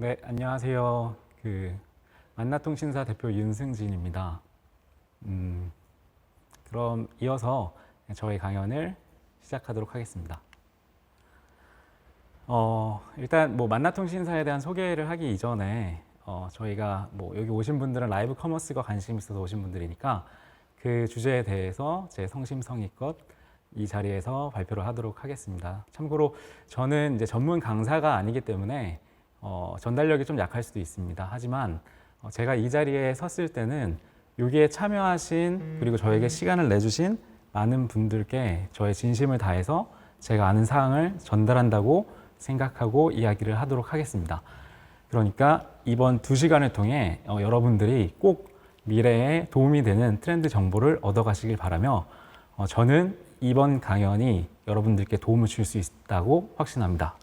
네, 안녕하세요. 만나통신사 대표 윤승진입니다. 그럼 이어서 저희 강연을 시작하도록 하겠습니다. 일단 만나통신사에 대한 소개를 하기 이전에 저희가 여기 오신 분들은 라이브 커머스가 관심 있어서 오신 분들이니까 그 주제에 대해서 제 성심성의껏 이 자리에서 발표를 하도록 하겠습니다. 참고로 저는 이제 전문 강사가 아니기 때문에 전달력이 좀 약할 수도 있습니다. 하지만 제가 이 자리에 섰을 때는 여기에 참여하신 그리고 저에게 시간을 내주신 많은 분들께 저의 진심을 다해서 제가 아는 사항을 전달한다고 생각하고 이야기를 하도록 하겠습니다. 그러니까 이번 2시간을 통해 여러분들이 꼭 미래에 도움이 되는 트렌드 정보를 얻어가시길 바라며 저는 이번 강연이 여러분들께 도움을 줄 수 있다고 확신합니다.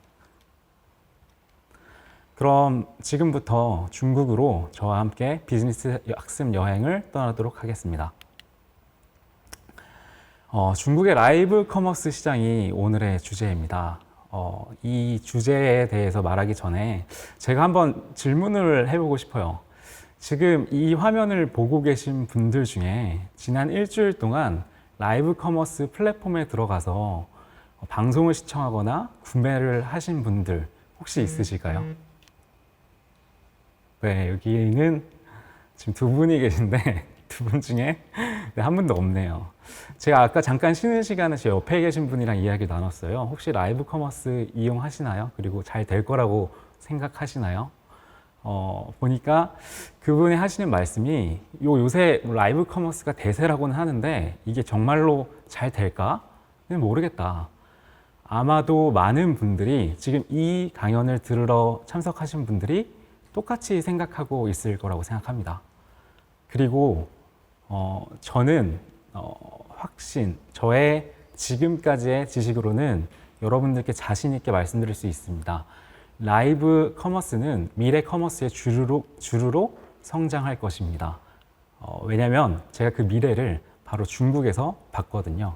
그럼 지금부터 중국으로 저와 함께 비즈니스 학습 여행을 떠나도록 하겠습니다. 중국의 라이브 커머스 시장이 오늘의 주제입니다. 이 주제에 대해서 말하기 전에 제가 한번 질문을 해보고 싶어요. 지금 이 화면을 보고 계신 분들 중에 지난 일주일 동안 라이브 커머스 플랫폼에 들어가서 방송을 시청하거나 구매를 하신 분들 혹시 있으실까요? 네, 여기는 지금 2분이 계신데 2분 중에 한 분도 없네요. 제가 아까 잠깐 쉬는 시간에 제 옆에 계신 분이랑 이야기를 나눴어요. 혹시 라이브 커머스 이용하시나요? 그리고 잘 될 거라고 생각하시나요? 보니까 그분이 하시는 말씀이 요새 라이브 커머스가 대세라고는 하는데 이게 정말로 잘 될까? 모르겠다. 아마도 많은 분들이 지금 이 강연을 들으러 참석하신 분들이 똑같이 생각하고 있을 거라고 생각합니다. 그리고 저는 저의 지금까지의 지식으로는 여러분들께 자신 있게 말씀드릴 수 있습니다. 라이브 커머스는 미래 커머스의 주류로 성장할 것입니다. 왜냐하면 제가 그 미래를 바로 중국에서 봤거든요.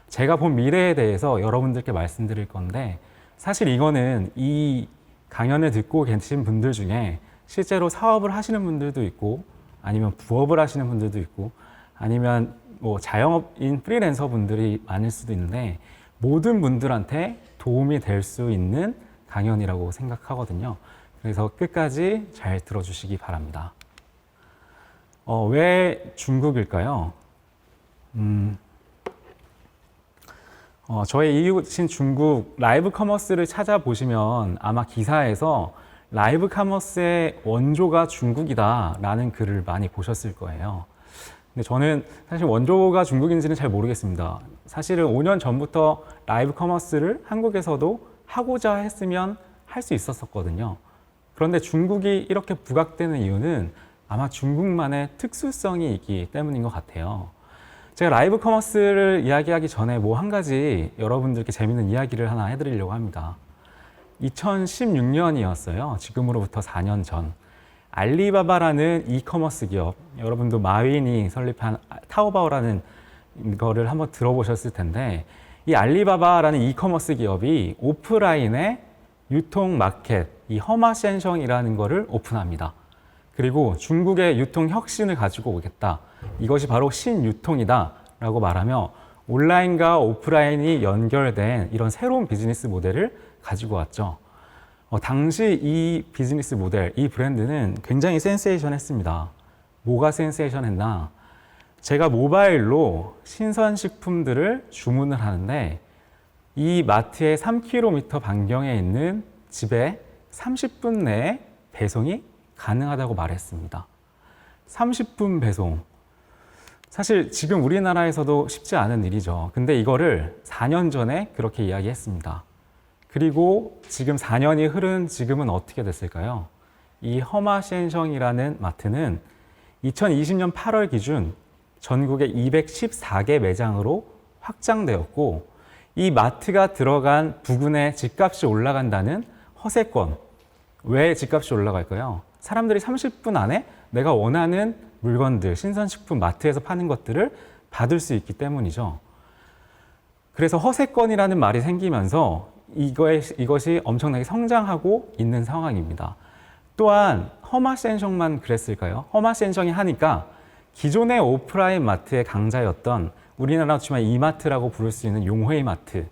제가 본 미래에 대해서 여러분들께 말씀드릴 건데 사실 이거는 이 강연을 듣고 계신 분들 중에 실제로 사업을 하시는 분들도 있고 아니면 부업을 하시는 분들도 있고 아니면 자영업인 프리랜서 분들이 많을 수도 있는데 모든 분들한테 도움이 될 수 있는 강연이라고 생각하거든요. 그래서 끝까지 잘 들어주시기 바랍니다. 왜 중국일까요? 저의 이웃인 중국 라이브 커머스를 찾아보시면 아마 기사에서 라이브 커머스의 원조가 중국이다 라는 글을 많이 보셨을 거예요. 근데 저는 사실 원조가 중국인지는 잘 모르겠습니다. 사실은 5년 전부터 라이브 커머스를 한국에서도 하고자 했으면 할 수 있었거든요. 그런데 중국이 이렇게 부각되는 이유는 아마 중국만의 특수성이 있기 때문인 것 같아요. 제가 라이브 커머스를 이야기하기 전에 한 가지 여러분들께 재밌는 이야기를 하나 해드리려고 합니다. 2016년이었어요. 지금으로부터 4년 전. 알리바바라는 이커머스 기업, 여러분도 마윈이 설립한 타오바오라는 거를 한번 들어보셨을 텐데 이 알리바바라는 이커머스 기업이 오프라인의 유통 마켓, 이 허마센성이라는 거를 오픈합니다. 그리고 중국의 유통 혁신을 가지고 오겠다. 이것이 바로 신유통이다 라고 말하며 온라인과 오프라인이 연결된 이런 새로운 비즈니스 모델을 가지고 왔죠. 당시 이 비즈니스 모델, 이 브랜드는 굉장히 센세이션했습니다. 뭐가 센세이션했나? 제가 모바일로 신선식품들을 주문을 하는데 이 마트의 3km 반경에 있는 집에 30분 내에 배송이 가능하다고 말했습니다. 30분 배송. 사실 지금 우리나라에서도 쉽지 않은 일이죠. 근데 이거를 4년 전에 그렇게 이야기했습니다. 그리고 지금 4년이 흐른 지금은 어떻게 됐을까요? 이 허마센성이라는 마트는 2020년 8월 기준 전국의 214개 매장으로 확장되었고 이 마트가 들어간 부근의 집값이 올라간다는 허세권. 왜 집값이 올라갈까요? 사람들이 30분 안에 내가 원하는 물건들, 신선식품 마트에서 파는 것들을 받을 수 있기 때문이죠. 그래서 허세권이라는 말이 생기면서 이것이 엄청나게 성장하고 있는 상황입니다. 또한 허마센정만 그랬을까요? 허마센정이 하니까 기존의 오프라인 마트의 강자였던 우리나라 치면 이마트라고 부를 수 있는 용회이마트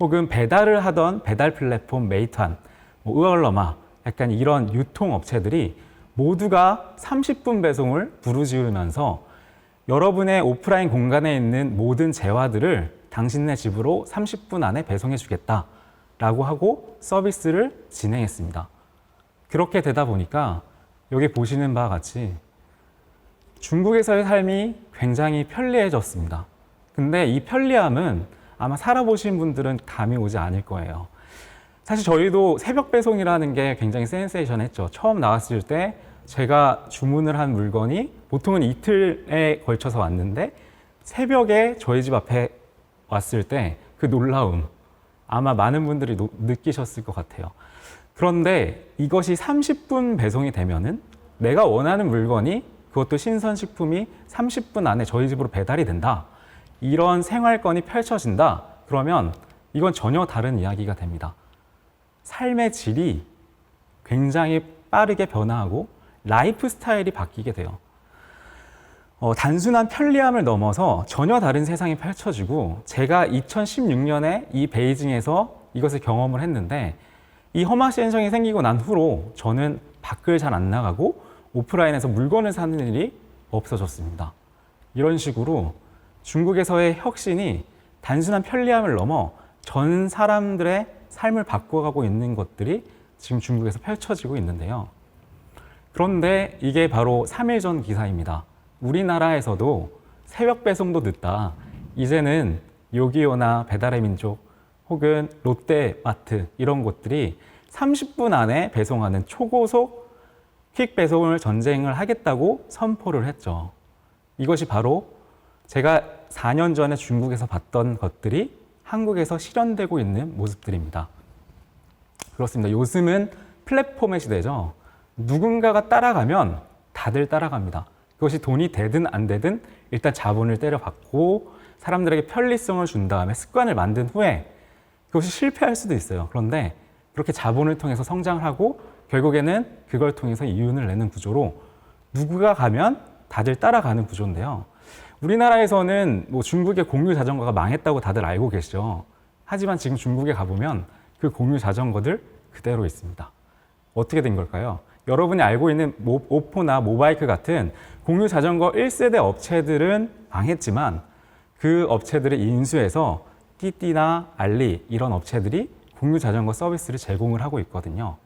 혹은 배달을 하던 배달 플랫폼 메이트한, 으얼러마 약간 이런 유통업체들이 모두가 30분 배송을 부르짖으면서 여러분의 오프라인 공간에 있는 모든 재화들을 당신네 집으로 30분 안에 배송해 주겠다라고 하고 서비스를 진행했습니다. 그렇게 되다 보니까 여기 보시는 바와 같이 중국에서의 삶이 굉장히 편리해졌습니다. 근데 이 편리함은 아마 살아보신 분들은 감이 오지 않을 거예요. 사실 저희도 새벽 배송이라는 게 굉장히 센세이션했죠. 처음 나왔을 때 제가 주문을 한 물건이 보통은 이틀에 걸쳐서 왔는데 새벽에 저희 집 앞에 왔을 때 그 놀라움 아마 많은 분들이 느끼셨을 것 같아요. 그런데 이것이 30분 배송이 되면은 내가 원하는 물건이 그것도 신선식품이 30분 안에 저희 집으로 배달이 된다. 이런 생활권이 펼쳐진다. 그러면 이건 전혀 다른 이야기가 됩니다. 삶의 질이 굉장히 빠르게 변화하고 라이프 스타일이 바뀌게 돼요. 단순한 편리함을 넘어서 전혀 다른 세상이 펼쳐지고 제가 2016년에 이 베이징에서 이것을 경험을 했는데 이 허마센정이 생기고 난 후로 저는 밖을 잘 안 나가고 오프라인에서 물건을 사는 일이 없어졌습니다. 이런 식으로 중국에서의 혁신이 단순한 편리함을 넘어 전 사람들의 삶을 바꿔가고 있는 것들이 지금 중국에서 펼쳐지고 있는데요. 그런데 이게 바로 3일 전 기사입니다. 우리나라에서도 새벽 배송도 늦다. 이제는 요기요나 배달의 민족 혹은 롯데마트 이런 곳들이 30분 안에 배송하는 초고속 퀵 배송을 전쟁을 하겠다고 선포를 했죠. 이것이 바로 제가 4년 전에 중국에서 봤던 것들이 한국에서 실현되고 있는 모습들입니다. 그렇습니다. 요즘은 플랫폼의 시대죠. 누군가가 따라가면 다들 따라갑니다. 그것이 돈이 되든 안 되든 일단 자본을 때려받고 사람들에게 편리성을 준 다음에 습관을 만든 후에 그것이 실패할 수도 있어요. 그런데 그렇게 자본을 통해서 성장을 하고 결국에는 그걸 통해서 이윤을 내는 구조로 누구가 가면 다들 따라가는 구조인데요. 우리나라에서는 뭐 중국의 공유 자전거가 망했다고 다들 알고 계시죠. 하지만 지금 중국에 가보면 그 공유 자전거들 그대로 있습니다. 어떻게 된 걸까요? 여러분이 알고 있는 오포나 모바이크 같은 공유 자전거 1세대 업체들은 망했지만 그 업체들을 인수해서 띠띠나 알리 이런 업체들이 공유 자전거 서비스를 제공을 하고 있거든요.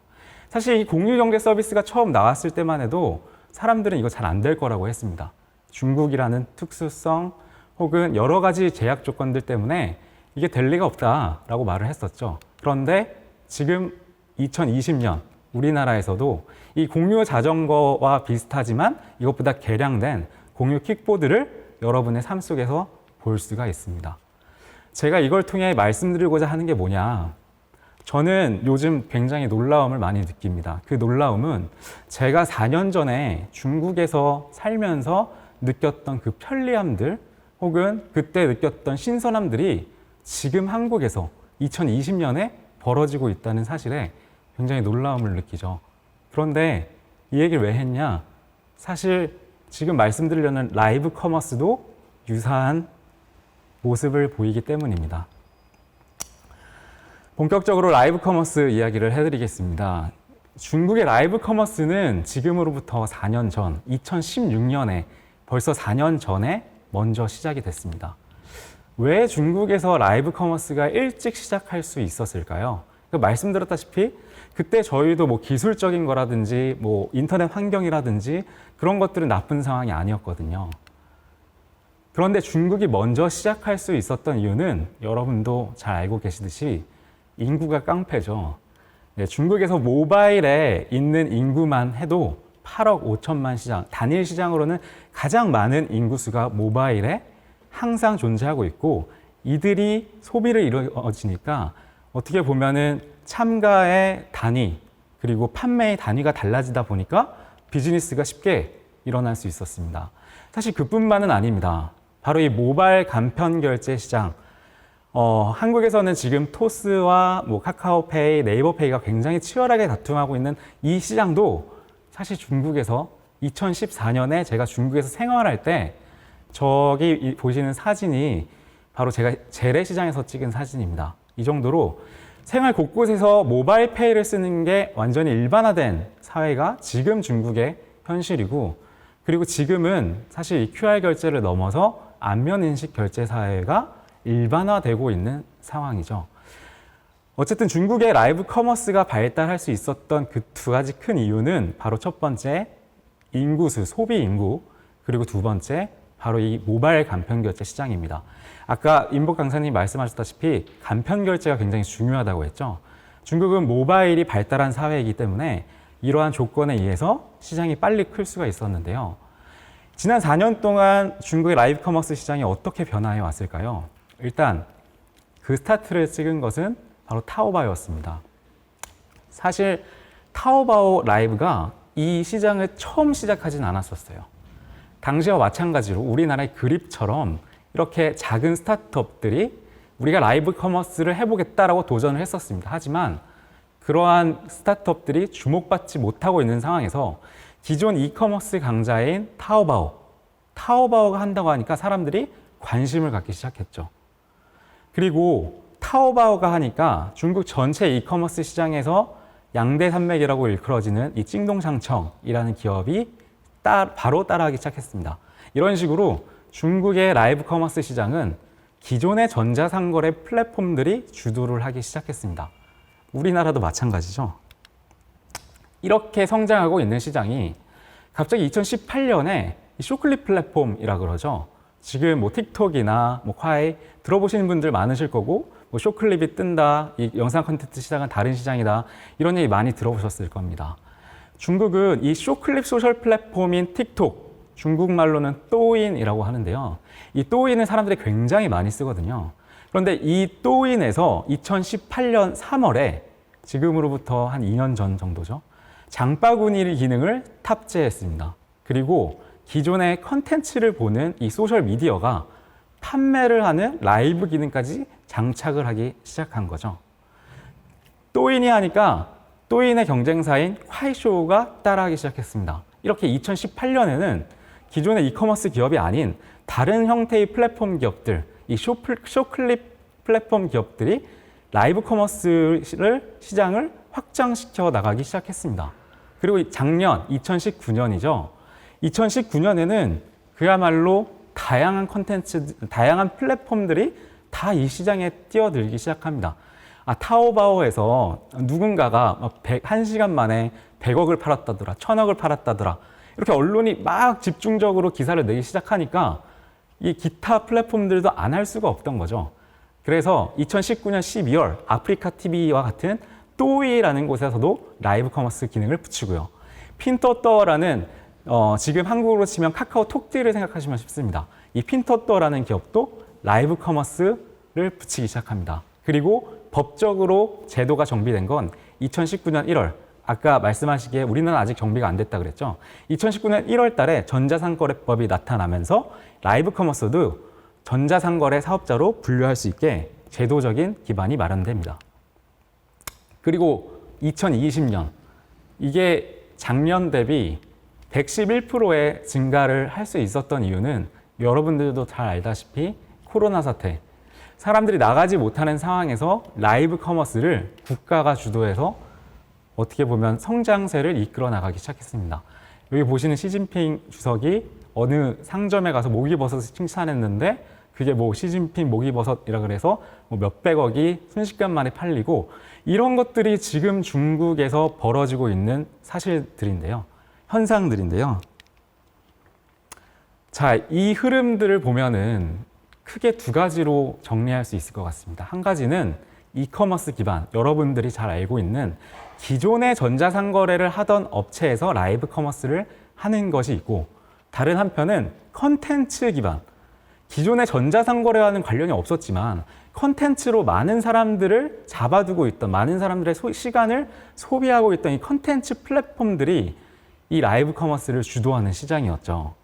사실 이 공유 경제 서비스가 처음 나왔을 때만 해도 사람들은 이거 잘 안 될 거라고 했습니다. 중국이라는 특수성 혹은 여러 가지 제약 조건들 때문에 이게 될 리가 없다라고 말을 했었죠. 그런데 지금 2020년 우리나라에서도 이 공유 자전거와 비슷하지만 이것보다 개량된 공유 킥보드를 여러분의 삶 속에서 볼 수가 있습니다. 제가 이걸 통해 말씀드리고자 하는 게 뭐냐. 저는 요즘 굉장히 놀라움을 많이 느낍니다. 그 놀라움은 제가 4년 전에 중국에서 살면서 느꼈던 그 편리함들 혹은 그때 느꼈던 신선함들이 지금 한국에서 2020년에 벌어지고 있다는 사실에 굉장히 놀라움을 느끼죠. 그런데 이 얘기를 왜 했냐? 사실 지금 말씀드리려는 라이브 커머스도 유사한 모습을 보이기 때문입니다. 본격적으로 라이브 커머스 이야기를 해드리겠습니다. 중국의 라이브 커머스는 지금으로부터 4년 전, 2016년에 벌써 4년 전에 먼저 시작이 됐습니다. 왜 중국에서 라이브 커머스가 일찍 시작할 수 있었을까요? 말씀드렸다시피 그때 저희도 뭐 기술적인 거라든지 뭐 인터넷 환경이라든지 그런 것들은 나쁜 상황이 아니었거든요. 그런데 중국이 먼저 시작할 수 있었던 이유는 여러분도 잘 알고 계시듯이 인구가 깡패죠. 네, 중국에서 모바일에 있는 인구만 해도 8억 5천만 시장, 단일 시장으로는 가장 많은 인구수가 모바일에 항상 존재하고 있고 이들이 소비를 이루어지니까 어떻게 보면은 참가의 단위 그리고 판매의 단위가 달라지다 보니까 비즈니스가 쉽게 일어날 수 있었습니다. 사실 그뿐만은 아닙니다. 바로 이 모바일 간편 결제 시장, 한국에서는 지금 토스와 뭐 카카오페이, 네이버페이가 굉장히 치열하게 다툼하고 있는 이 시장도 사실 중국에서 2014년에 제가 중국에서 생활할 때 저기 보시는 사진이 바로 제가 재래시장에서 찍은 사진입니다. 이 정도로 생활 곳곳에서 모바일 페이를 쓰는 게 완전히 일반화된 사회가 지금 중국의 현실이고, 그리고 지금은 사실 이 QR 결제를 넘어서 안면 인식 결제 사회가 일반화되고 있는 상황이죠. 어쨌든 중국의 라이브 커머스가 발달할 수 있었던 그 두 가지 큰 이유는 바로 첫 번째 인구수, 소비 인구, 그리고 두 번째 바로 이 모바일 간편 결제 시장입니다. 아까 임복 강사님 말씀하셨다시피 간편 결제가 굉장히 중요하다고 했죠. 중국은 모바일이 발달한 사회이기 때문에 이러한 조건에 의해서 시장이 빨리 클 수가 있었는데요. 지난 4년 동안 중국의 라이브 커머스 시장이 어떻게 변화해 왔을까요? 일단 그 스타트를 찍은 것은 바로 타오바오였습니다. 사실 타오바오 라이브가 이 시장을 처음 시작하진 않았었어요. 당시와 마찬가지로 우리나라의 그립처럼 이렇게 작은 스타트업들이 우리가 라이브 커머스를 해보겠다라고 도전을 했었습니다. 하지만 그러한 스타트업들이 주목받지 못하고 있는 상황에서 기존 이커머스 강자인 타오바오가 한다고 하니까 사람들이 관심을 갖기 시작했죠. 그리고 타오바오가 하니까 중국 전체 이커머스 시장에서 양대 산맥이라고 일컬어지는 이 찡동샹청이라는 기업이 바로 따라하기 시작했습니다. 이런 식으로 중국의 라이브 커머스 시장은 기존의 전자상거래 플랫폼들이 주도를 하기 시작했습니다. 우리나라도 마찬가지죠. 이렇게 성장하고 있는 시장이 갑자기 2018년에 쇼클립 플랫폼이라 그러죠. 지금 뭐 틱톡이나 뭐 콰이 들어보시는 분들 많으실 거고, 뭐 쇼클립이 뜬다, 이 영상 콘텐츠 시장은 다른 시장이다, 이런 얘기 많이 들어보셨을 겁니다. 중국은 이 쇼클립 소셜 플랫폼인 틱톡, 중국말로는 또인이라고 하는데요. 이 또인은 사람들이 굉장히 많이 쓰거든요. 그런데 이 또인에서 2018년 3월에 지금으로부터 한 2년 전 정도죠. 장바구니 기능을 탑재했습니다. 그리고 기존의 컨텐츠를 보는 이 소셜 미디어가 판매를 하는 라이브 기능까지 장착을 하기 시작한 거죠. 또인이 하니까 또인의 경쟁사인 콰이쇼가 따라하기 시작했습니다. 이렇게 2018년에는 기존의 이커머스 기업이 아닌 다른 형태의 플랫폼 기업들, 이 쇼클립 플랫폼 기업들이 라이브 커머스를 시장을 확장시켜 나가기 시작했습니다. 그리고 작년 2019년이죠. 2019년에는 그야말로 다양한 컨텐츠, 다양한 플랫폼들이 다 이 시장에 뛰어들기 시작합니다. 타오바오에서 누군가가 1시간 만에 100억을 팔았다더라, 1000억을 팔았다더라, 이렇게 언론이 막 집중적으로 기사를 내기 시작하니까 이 기타 플랫폼들도 안 할 수가 없던 거죠. 그래서 2019년 12월 아프리카 TV와 같은 또이라는 곳에서도 라이브 커머스 기능을 붙이고요. 핀토떠라는 지금 한국으로 치면 카카오톡지를 생각하시면 쉽습니다. 이 핀토떠라는 기업도 라이브 커머스를 붙이기 시작합니다. 그리고 법적으로 제도가 정비된 건 2019년 1월, 아까 말씀하시기에 우리나라는 아직 정비가 안 됐다 그랬죠. 2019년 1월 달에 전자상거래법이 나타나면서 라이브 커머스도 전자상거래 사업자로 분류할 수 있게 제도적인 기반이 마련됩니다. 그리고 2020년, 이게 작년 대비 111%의 증가를 할 수 있었던 이유는 여러분들도 잘 알다시피 코로나 사태, 사람들이 나가지 못하는 상황에서 라이브 커머스를 국가가 주도해서 어떻게 보면 성장세를 이끌어 나가기 시작했습니다. 여기 보시는 시진핑 주석이 어느 상점에 가서 목이버섯을 칭찬했는데 그게 뭐 시진핑 목이버섯이라 그래서 뭐 몇백억이 순식간 만에 팔리고, 이런 것들이 지금 중국에서 벌어지고 있는 사실들인데요. 현상들인데요. 자, 이 흐름들을 보면은 크게 두 가지로 정리할 수 있을 것 같습니다. 한 가지는 이커머스 기반, 여러분들이 잘 알고 있는 기존의 전자상거래를 하던 업체에서 라이브 커머스를 하는 것이 있고, 다른 한편은 컨텐츠 기반, 기존의 전자상거래와는 관련이 없었지만 컨텐츠로 많은 사람들을 잡아두고 있던, 많은 사람들의 시간을 소비하고 있던 이 컨텐츠 플랫폼들이 이 라이브 커머스를 주도하는 시장이었죠.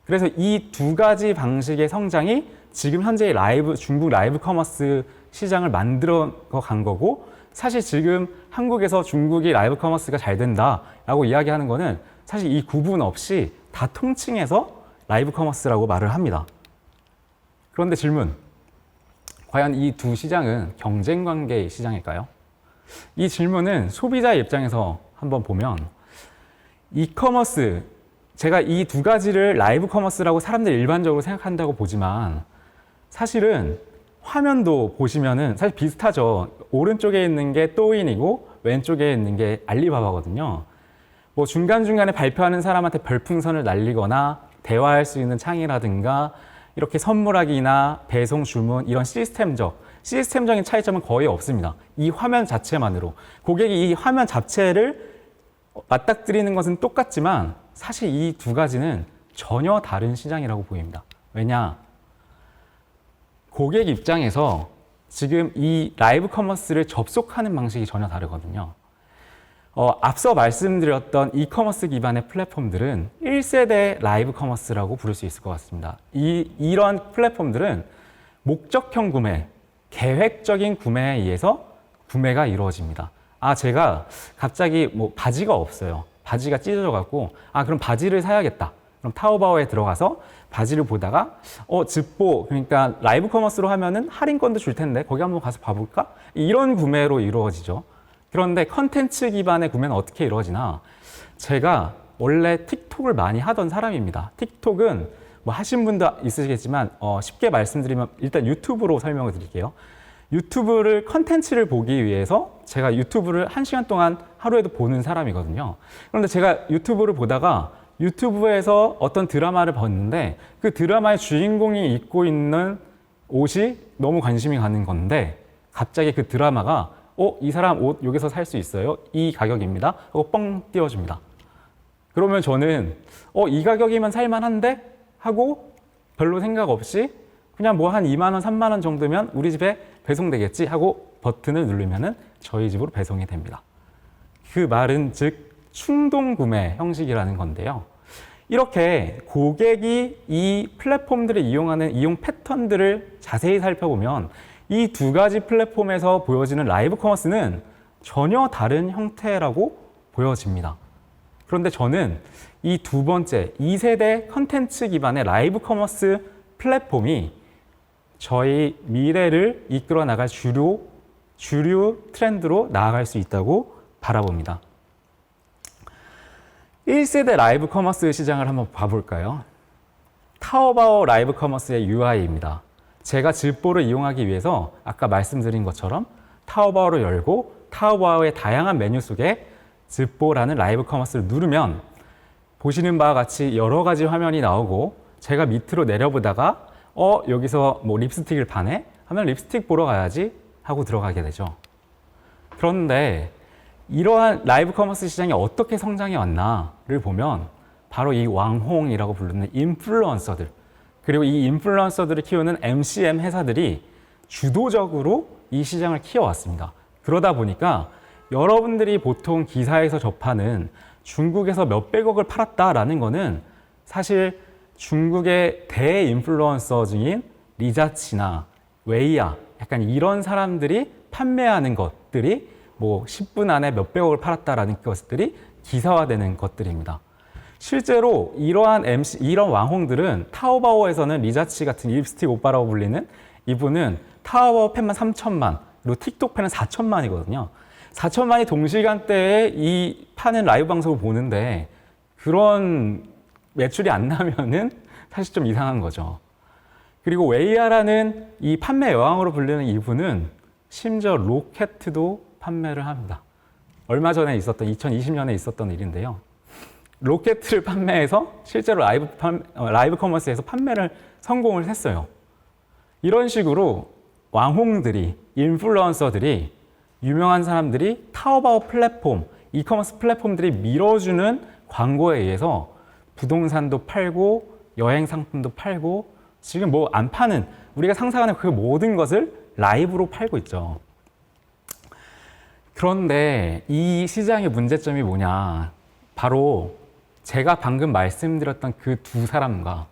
그래서 이 두 가지 방식의 성장이 지금 현재 중국 라이브 커머스 시장을 만들어 간 거고, 사실 지금 한국에서 중국이 라이브 커머스가 잘 된다라고 이야기하는 거는 사실 이 구분 없이 다 통칭해서 라이브 커머스라고 말을 합니다. 그런데 질문, 과연 이 두 시장은 경쟁 관계의 시장일까요? 이 질문은 소비자의 입장에서 한번 보면, 이커머스, 제가 이 두 가지를 라이브 커머스라고 사람들이 일반적으로 생각한다고 보지만 사실은 화면도 보시면은 사실 비슷하죠. 오른쪽에 있는 게 또인이고 왼쪽에 있는 게 알리바바거든요. 뭐 중간중간에 발표하는 사람한테 별풍선을 날리거나 대화할 수 있는 창이라든가 이렇게 선물하기나 배송 주문 이런 시스템적인 차이점은 거의 없습니다. 이 화면 자체만으로. 고객이 이 화면 자체를 맞닥뜨리는 것은 똑같지만 사실 이 두 가지는 전혀 다른 시장이라고 보입니다. 왜냐? 고객 입장에서 지금 이 라이브 커머스를 접속하는 방식이 전혀 다르거든요. 앞서 말씀드렸던 이커머스 기반의 플랫폼들은 1세대 라이브 커머스라고 부를 수 있을 것 같습니다. 이런 플랫폼들은 목적형 구매, 계획적인 구매에 의해서 구매가 이루어집니다. 제가 갑자기 뭐 바지가 없어요. 바지가 찢어져갖고, 그럼 바지를 사야겠다. 그럼 타오바오에 들어가서 바지를 보다가 즈보, 그러니까 라이브 커머스로 하면은 할인권도 줄 텐데 거기 한번 가서 봐볼까? 이런 구매로 이루어지죠. 그런데 컨텐츠 기반의 구매는 어떻게 이루어지나? 제가 원래 틱톡을 많이 하던 사람입니다. 틱톡은 뭐 하신 분도 있으시겠지만 쉽게 말씀드리면 일단 유튜브로 설명을 드릴게요. 유튜브를 컨텐츠를 보기 위해서 제가 유튜브를 1시간 동안 하루에도 보는 사람이거든요. 그런데 제가 유튜브를 보다가 유튜브에서 어떤 드라마를 봤는데 그 드라마의 주인공이 입고 있는 옷이 너무 관심이 가는 건데 갑자기 그 드라마가 이 사람 옷 여기서 살 수 있어요? 이 가격입니다. 하고 뻥 띄워줍니다. 그러면 저는 이 가격이면 살만한데? 하고 별로 생각 없이 그냥 뭐 한 2만 원, 3만 원 정도면 우리 집에 배송되겠지 하고 버튼을 누르면은 저희 집으로 배송이 됩니다. 그 말은 즉 충동 구매 형식이라는 건데요. 이렇게 고객이 이 플랫폼들을 이용하는 이용 패턴들을 자세히 살펴보면 이 두 가지 플랫폼에서 보여지는 라이브 커머스는 전혀 다른 형태라고 보여집니다. 그런데 저는 이 두 번째, 2세대 컨텐츠 기반의 라이브 커머스 플랫폼이 저희 미래를 이끌어 나갈 주류 트렌드로 나아갈 수 있다고 바라봅니다. 1세대 라이브 커머스 시장을 한번 봐볼까요? 타오바오 라이브 커머스의 UI입니다. 제가 즈보를 이용하기 위해서 아까 말씀드린 것처럼 타오바오를 열고 타오바오의 다양한 메뉴 속에 즈보라는 라이브 커머스를 누르면 보시는 바와 같이 여러 가지 화면이 나오고 제가 밑으로 내려보다가 여기서 뭐 립스틱을 파네? 하면 립스틱 보러 가야지 하고 들어가게 되죠. 그런데 이러한 라이브 커머스 시장이 어떻게 성장해 왔나를 보면 바로 이 왕홍이라고 부르는 인플루언서들, 그리고 이 인플루언서들을 키우는 MCM 회사들이 주도적으로 이 시장을 키워왔습니다. 그러다 보니까 여러분들이 보통 기사에서 접하는 중국에서 몇백억을 팔았다라는 거는 사실 중국의 대인플루언서 중인 리자치나 웨이야, 약간 이런 사람들이 판매하는 것들이 뭐 10분 안에 몇백억을 팔았다라는 것들이 기사화되는 것들입니다. 실제로 이러한 이런 왕홍들은 타오바오에서는 리자치 같은 립스틱 오빠라고 불리는 이분은 타오바오 팬만 3천만, 그리고 틱톡 팬은 4천만이거든요. 4천만이 동시간대에 이 파는 라이브 방송을 보는데 그런 매출이 안 나면은 사실 좀 이상한 거죠. 그리고 웨이야라는 이 판매 여왕으로 불리는 이분은 심지어 로켓도 판매를 합니다. 얼마 전에 있었던 2020년에 있었던 일인데요. 로켓을 판매해서 실제로 라이브 커머스에서 판매를 성공을 했어요. 이런 식으로 왕홍들이, 인플루언서들이, 유명한 사람들이 타오바오 플랫폼, 이커머스 플랫폼들이 밀어주는 광고에 의해서 부동산도 팔고 여행 상품도 팔고 지금 뭐 안 파는, 우리가 상상하는 그 모든 것을 라이브로 팔고 있죠. 그런데 이 시장의 문제점이 뭐냐? 바로 제가 방금 말씀드렸던 그 두 사람과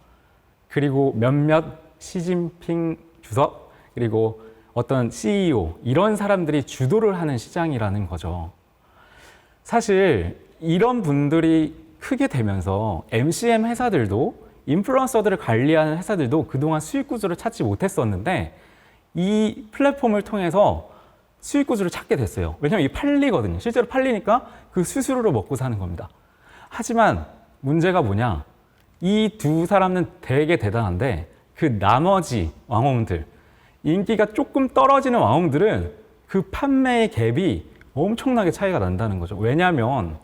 그리고 몇몇 시진핑 주석, 그리고 어떤 CEO, 이런 사람들이 주도를 하는 시장이라는 거죠. 사실 이런 분들이 크게 되면서 MCM 회사들도, 인플루언서들을 관리하는 회사들도 그동안 수익 구조를 찾지 못했었는데 이 플랫폼을 통해서 수익 구조를 찾게 됐어요. 왜냐하면 이게 팔리거든요. 실제로 팔리니까 그 수수료로 먹고 사는 겁니다. 하지만 문제가 뭐냐? 이 두 사람은 되게 대단한데 그 나머지 왕홍들, 인기가 조금 떨어지는 왕홍들은 그 판매의 갭이 엄청나게 차이가 난다는 거죠. 왜냐하면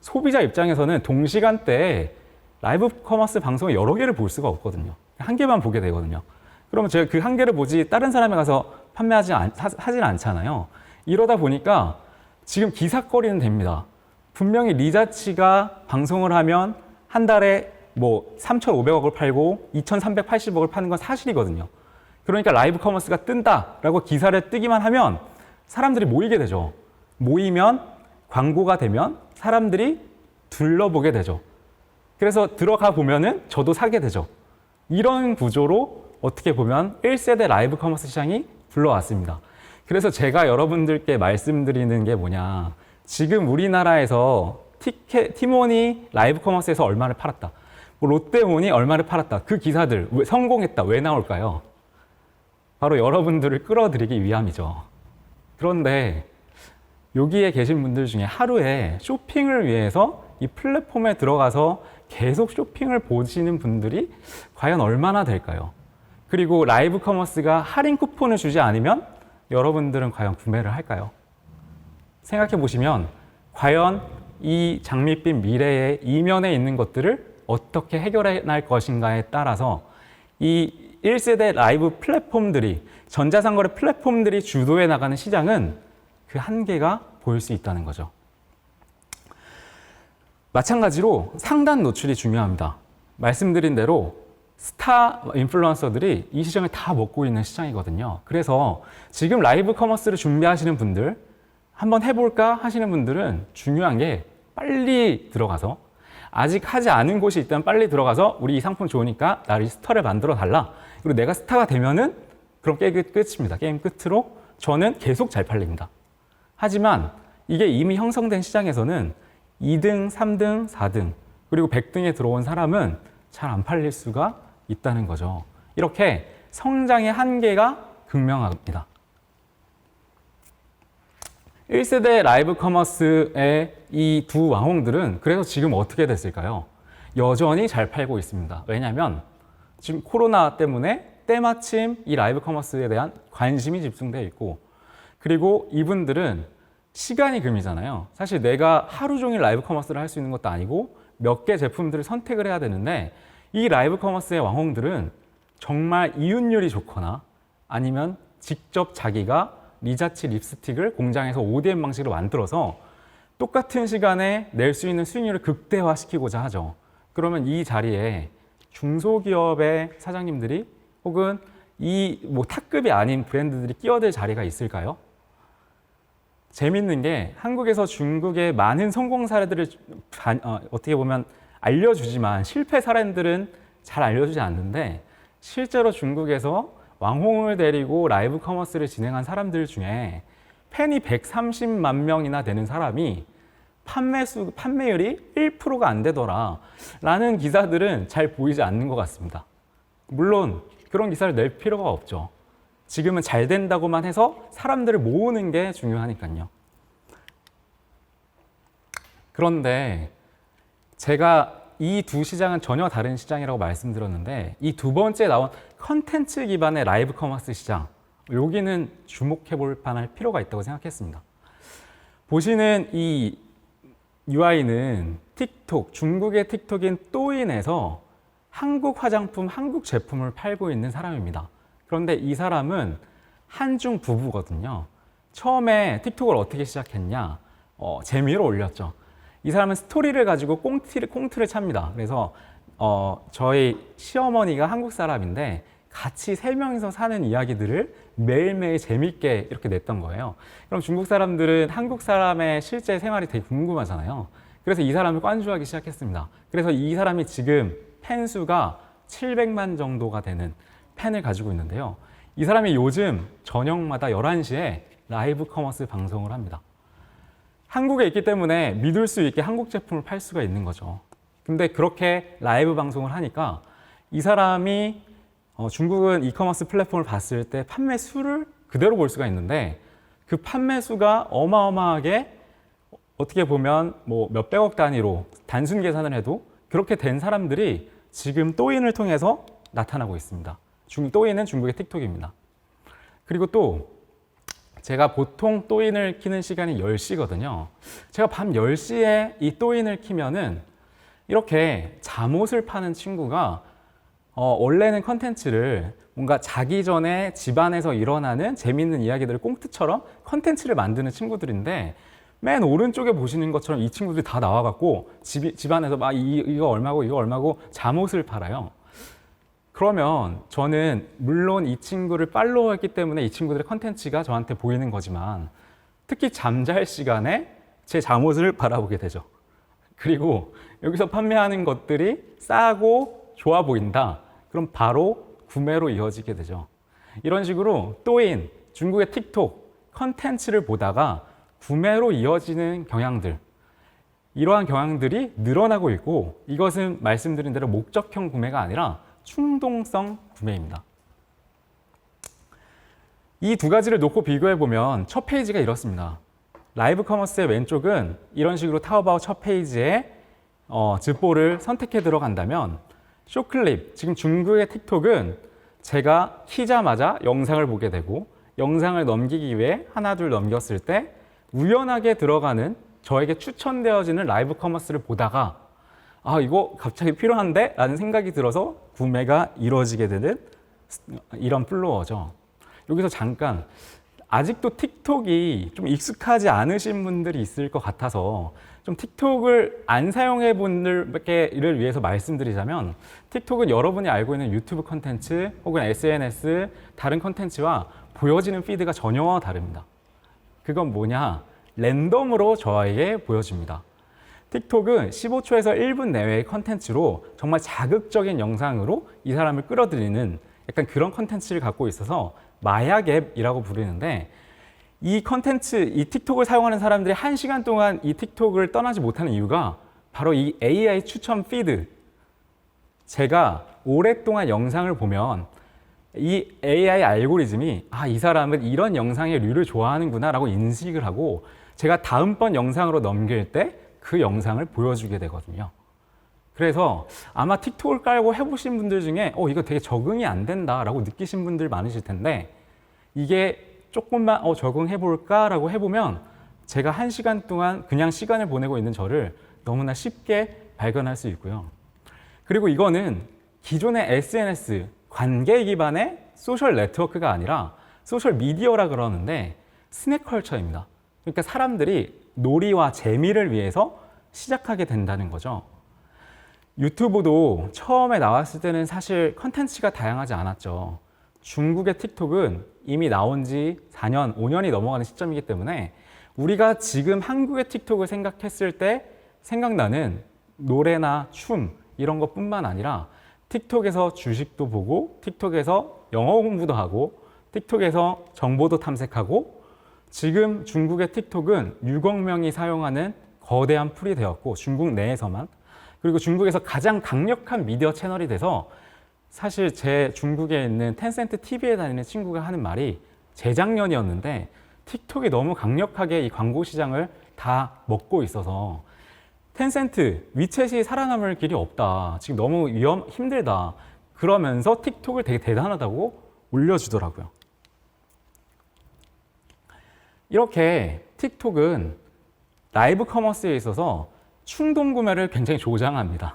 소비자 입장에서는 동시간대에 라이브 커머스 방송을 여러 개를 볼 수가 없거든요. 한 개만 보게 되거든요. 그러면 제가 그 한 개를 보지 다른 사람에 가서 하진 않잖아요. 이러다 보니까 지금 기사거리는 됩니다. 분명히 리자치가 방송을 하면 한 달에 뭐 3,500억을 팔고 2,380억을 파는 건 사실이거든요. 그러니까 라이브 커머스가 뜬다라고 기사를 뜨기만 하면 사람들이 모이게 되죠. 모이면 광고가 되면 사람들이 둘러보게 되죠. 그래서 들어가 보면은 저도 사게 되죠. 이런 구조로 어떻게 보면 1세대 라이브 커머스 시장이 굴러왔습니다. 그래서 제가 여러분들께 말씀드리는 게 뭐냐. 지금 우리나라에서 티몬이 라이브 커머스에서 얼마를 팔았다. 뭐 롯데몬이 얼마를 팔았다. 그 기사들 왜 성공했다. 왜 나올까요? 바로 여러분들을 끌어들이기 위함이죠. 그런데 여기에 계신 분들 중에 하루에 쇼핑을 위해서 이 플랫폼에 들어가서 계속 쇼핑을 보시는 분들이 과연 얼마나 될까요? 그리고 라이브 커머스가 할인 쿠폰을 주지 않으면 여러분들은 과연 구매를 할까요? 생각해 보시면 과연 이 장밋빛 미래의 이면에 있는 것들을 어떻게 해결해 날 것인가에 따라서 이 1세대 라이브 플랫폼들이, 전자상거래 플랫폼들이 주도해 나가는 시장은 그 한계가 보일 수 있다는 거죠. 마찬가지로 상단 노출이 중요합니다. 말씀드린 대로 스타 인플루언서들이 이 시장을 다 먹고 있는 시장이거든요. 그래서 지금 라이브 커머스를 준비하시는 분들, 한번 해볼까 하시는 분들은 중요한 게 빨리 들어가서, 아직 하지 않은 곳이 있다면 빨리 들어가서 우리 이 상품 좋으니까 나를 스타를 만들어 달라. 그리고 내가 스타가 되면은 그럼 게임 끝입니다. 게임 끝으로 저는 계속 잘 팔립니다. 하지만 이게 이미 형성된 시장에서는 2등, 3등, 4등, 그리고 100등에 들어온 사람은 잘 안 팔릴 수가 있다는 거죠. 이렇게 성장의 한계가 극명합니다. 1세대 라이브 커머스의 이 두 왕홍들은 그래서 지금 어떻게 됐을까요? 여전히 잘 팔고 있습니다. 왜냐하면 지금 코로나 때문에 때마침 이 라이브 커머스에 대한 관심이 집중되어 있고, 그리고 이분들은 시간이 금이잖아요. 사실 내가 하루 종일 라이브 커머스를 할 수 있는 것도 아니고 몇 개 제품들을 선택을 해야 되는데, 이 라이브 커머스의 왕홍들은 정말 이윤율이 좋거나 아니면 직접 자기가 리자치 립스틱을 공장에서 ODM 방식으로 만들어서 똑같은 시간에 낼 수 있는 수익률을 극대화시키고자 하죠. 그러면 이 자리에 중소기업의 사장님들이 혹은 이 뭐 탑급이 아닌 브랜드들이 끼어들 자리가 있을까요? 재밌는 게 한국에서 중국의 많은 성공 사례들을 어떻게 보면 알려주지만 실패 사례들은 잘 알려주지 않는데, 실제로 중국에서 왕홍을 데리고 라이브 커머스를 진행한 사람들 중에 팬이 130만 명이나 되는 사람이 판매율이 1%가 안 되더라 라는 기사들은 잘 보이지 않는 것 같습니다. 물론 그런 기사를 낼 필요가 없죠. 지금은 잘 된다고만 해서 사람들을 모으는 게 중요하니까요. 그런데 제가 이 두 시장은 전혀 다른 시장이라고 말씀드렸는데, 이 두 번째 나온 컨텐츠 기반의 라이브 커머스 시장, 여기는 주목해 볼 만할 필요가 있다고 생각했습니다. 보시는 이 UI는 틱톡, 중국의 틱톡인 또인에서 한국 화장품, 한국 제품을 팔고 있는 사람입니다. 그런데 이 사람은 한중 부부거든요. 처음에 틱톡을 어떻게 시작했냐? 재미로 올렸죠. 이 사람은 스토리를 가지고 꽁트를 찹니다. 그래서 저희 시어머니가 한국 사람인데 같이 세 명이서 사는 이야기들을 매일매일 재밌게 이렇게 냈던 거예요. 그럼 중국 사람들은 한국 사람의 실제 생활이 되게 궁금하잖아요. 그래서 이 사람을 관注하기 시작했습니다. 그래서 이 사람이 지금 팬 수가 700만 정도가 되는 팬을 가지고 있는데요. 이 사람이 요즘 저녁마다 11시에 라이브 커머스 방송을 합니다. 한국에 있기 때문에 믿을 수 있게 한국 제품을 팔 수가 있는 거죠. 근데 그렇게 라이브 방송을 하니까 이 사람이 중국은 이커머스 플랫폼을 봤을 때 판매 수를 그대로 볼 수가 있는데 그 판매 수가 어마어마하게 어떻게 보면 뭐 몇백억 단위로 단순 계산을 해도 그렇게 된 사람들이 지금 또인을 통해서 나타나고 있습니다. 또인은 중국의 틱톡입니다. 그리고 또 제가 보통 또인을 키는 시간이 10시거든요. 제가 밤 10시에 이 또인을 키면은 이렇게 잠옷을 파는 친구가 원래는 컨텐츠를 뭔가 자기 전에 집안에서 일어나는 재미있는 이야기들을 꽁트처럼 컨텐츠를 만드는 친구들인데 맨 오른쪽에 보시는 것처럼 이 친구들이 다 나와갖고 집안에서 막 이거 얼마고 잠옷을 팔아요. 그러면 저는 물론 이 친구를 팔로우했기 때문에 이 친구들의 컨텐츠가 저한테 보이는 거지만 특히 잠잘 시간에 제 잠옷을 바라보게 되죠. 그리고 여기서 판매하는 것들이 싸고 좋아 보인다. 그럼 바로 구매로 이어지게 되죠. 이런 식으로 또인, 중국의 틱톡 컨텐츠를 보다가 구매로 이어지는 경향들, 이러한 경향들이 늘어나고 있고 이것은 말씀드린 대로 목적형 구매가 아니라 충동성 구매입니다. 이 두 가지를 놓고 비교해 보면 첫 페이지가 이렇습니다. 라이브 커머스의 왼쪽은 이런 식으로 타오바오 첫 페이지에 즈보를 선택해 들어간다면 쇼클립, 지금 중국의 틱톡은 제가 키자마자 영상을 보게 되고 영상을 넘기기 위해 하나 둘 넘겼을 때 우연하게 들어가는 저에게 추천되어지는 라이브 커머스를 보다가 이거 갑자기 필요한데? 라는 생각이 들어서 구매가 이루어지게 되는 이런 플로어죠. 여기서 잠깐 아직도 틱톡이 좀 익숙하지 않으신 분들이 있을 것 같아서 좀 틱톡을 안 사용해 본 분들을 위해서 말씀드리자면 틱톡은 여러분이 알고 있는 유튜브 컨텐츠 혹은 SNS 다른 컨텐츠와 보여지는 피드가 전혀 다릅니다. 그건 뭐냐? 랜덤으로 저에게 보여집니다. 틱톡은 15초에서 1분 내외의 컨텐츠로 정말 자극적인 영상으로 이 사람을 끌어들이는 약간 그런 컨텐츠를 갖고 있어서 마약 앱이라고 부르는데 이 컨텐츠, 이 틱톡을 사용하는 사람들이 1시간 동안 이 틱톡을 떠나지 못하는 이유가 바로 이 AI 추천 피드. 제가 오랫동안 영상을 보면 이 AI 알고리즘이 이 사람은 이런 영상의 류를 좋아하는구나 라고 인식을 하고 제가 다음번 영상으로 넘길 때 그 영상을 보여주게 되거든요. 그래서 아마 틱톡을 깔고 해보신 분들 중에 이거 되게 적응이 안 된다 라고 느끼신 분들 많으실 텐데 이게 조금만 적응해볼까 라고 해보면 제가 1시간 동안 그냥 시간을 보내고 있는 저를 너무나 쉽게 발견할 수 있고요. 그리고 이거는 기존의 SNS, 관계 기반의 소셜 네트워크가 아니라 소셜 미디어라 그러는데 스낵컬처입니다. 그러니까 사람들이 놀이와 재미를 위해서 시작하게 된다는 거죠. 유튜브도 처음에 나왔을 때는 사실 컨텐츠가 다양하지 않았죠. 중국의 틱톡은 이미 나온 지 4년, 5년이 넘어가는 시점이기 때문에 우리가 지금 한국의 틱톡을 생각했을 때 생각나는 노래나 춤 이런 것뿐만 아니라 틱톡에서 주식도 보고 틱톡에서 영어 공부도 하고 틱톡에서 정보도 탐색하고 지금 중국의 틱톡은 6억 명이 사용하는 거대한 풀이 되었고 중국 내에서만 그리고 중국에서 가장 강력한 미디어 채널이 돼서 사실 제 중국에 있는 텐센트 TV에 다니는 친구가 하는 말이 재작년이었는데 틱톡이 너무 강력하게 이 광고 시장을 다 먹고 있어서 텐센트, 위챗이 살아남을 길이 없다. 지금 너무 힘들다. 그러면서 틱톡을 되게 대단하다고 올려주더라고요. 이렇게 틱톡은 라이브 커머스에 있어서 충동 구매를 굉장히 조장합니다.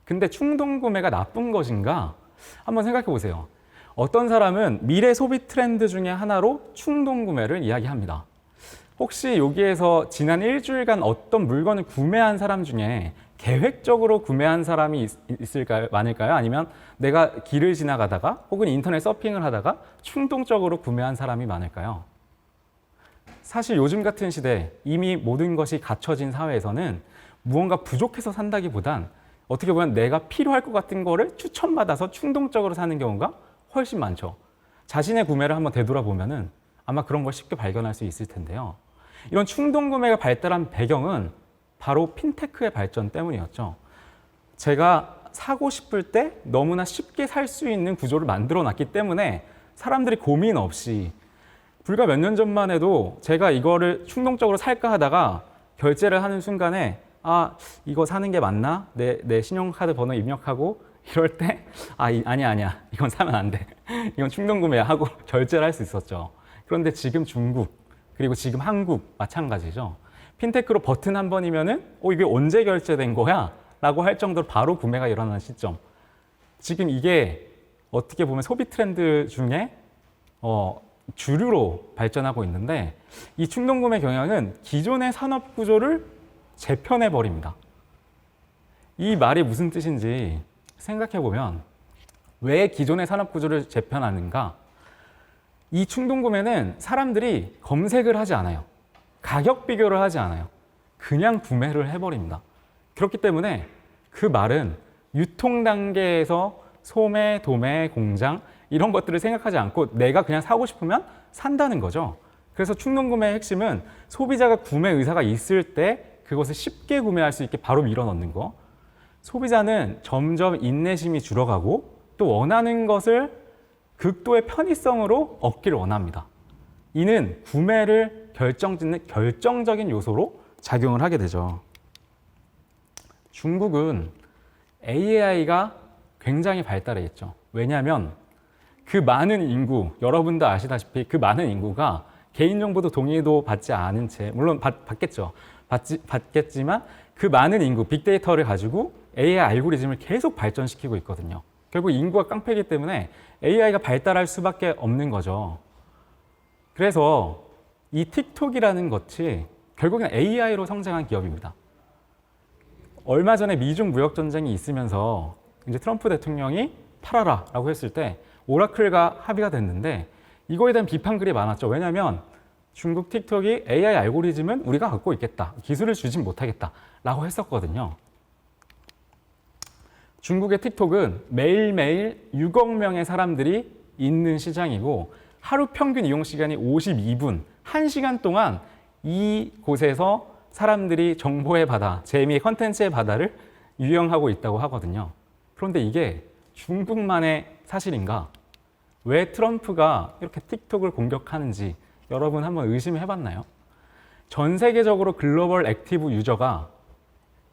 근데 충동 구매가 나쁜 것인가? 한번 생각해 보세요. 어떤 사람은 미래 소비 트렌드 중에 하나로 충동 구매를 이야기합니다. 혹시 여기에서 지난 일주일간 어떤 물건을 구매한 사람 중에 계획적으로 구매한 사람이 있을까요? 많을까요? 아니면 내가 길을 지나가다가 혹은 인터넷 서핑을 하다가 충동적으로 구매한 사람이 많을까요? 사실 요즘 같은 시대 이미 모든 것이 갖춰진 사회에서는 무언가 부족해서 산다기보단 어떻게 보면 내가 필요할 것 같은 거를 추천받아서 충동적으로 사는 경우가 훨씬 많죠. 자신의 구매를 한번 되돌아보면은 아마 그런 걸 쉽게 발견할 수 있을 텐데요. 이런 충동 구매가 발달한 배경은 바로 핀테크의 발전 때문이었죠. 제가 사고 싶을 때 너무나 쉽게 살 수 있는 구조를 만들어 놨기 때문에 사람들이 고민 없이 불과 몇 년 전만 해도 제가 이거를 충동적으로 살까 하다가 결제를 하는 순간에 아, 이거 사는 게 맞나? 내 신용카드 번호 입력하고 이럴 때 아니야. 이건 사면 안 돼. 이건 충동 구매야 하고 결제를 할 수 있었죠. 그런데 지금 중국 그리고 지금 한국 마찬가지죠. 핀테크로 버튼 한 번이면은 이게 언제 결제된 거야? 라고 할 정도로 바로 구매가 일어나는 시점. 지금 이게 어떻게 보면 소비 트렌드 중에 주류로 발전하고 있는데 이 충동 구매 경향은 기존의 산업 구조를 재편해 버립니다. 이 말이 무슨 뜻인지 생각해 보면 왜 기존의 산업 구조를 재편하는가? 이 충동 구매는 사람들이 검색을 하지 않아요. 가격 비교를 하지 않아요. 그냥 구매를 해버립니다. 그렇기 때문에 그 말은 유통 단계에서 소매, 도매, 공장 이런 것들을 생각하지 않고 내가 그냥 사고 싶으면 산다는 거죠. 그래서 충동 구매의 핵심은 소비자가 구매 의사가 있을 때 그것을 쉽게 구매할 수 있게 바로 밀어넣는 거. 소비자는 점점 인내심이 줄어가고 또 원하는 것을 극도의 편의성으로 얻기를 원합니다. 이는 구매를 결정짓는 결정적인 요소로 작용을 하게 되죠. 중국은 AI가 굉장히 발달해 있죠. 왜냐하면 그 많은 인구, 여러분도 아시다시피 그 많은 인구가 개인정보도 동의도 받지 않은 채, 물론 받겠죠. 받겠지만 그 많은 인구, 빅데이터를 가지고 AI 알고리즘을 계속 발전시키고 있거든요. 결국 인구가 깡패이기 때문에 AI가 발달할 수밖에 없는 거죠. 그래서 이 틱톡이라는 것이 결국엔 AI로 성장한 기업입니다. 얼마 전에 미중 무역 전쟁이 있으면서 이제 트럼프 대통령이 팔아라라고 했을 때 오라클과 합의가 됐는데 이거에 대한 비판글이 많았죠. 왜냐하면 중국 틱톡이 AI 알고리즘은 우리가 갖고 있겠다. 기술을 주진 못하겠다라고 했었거든요. 중국의 틱톡은 매일매일 6억 명의 사람들이 있는 시장이고 하루 평균 이용 시간이 52분, 1시간 동안 이곳에서 사람들이 정보의 바다, 재미의 컨텐츠의 바다를 유영하고 있다고 하거든요. 그런데 이게 중국만의 사실인가? 왜 트럼프가 이렇게 틱톡을 공격하는지 여러분 한번 의심해 봤나요? 전 세계적으로 글로벌 액티브 유저가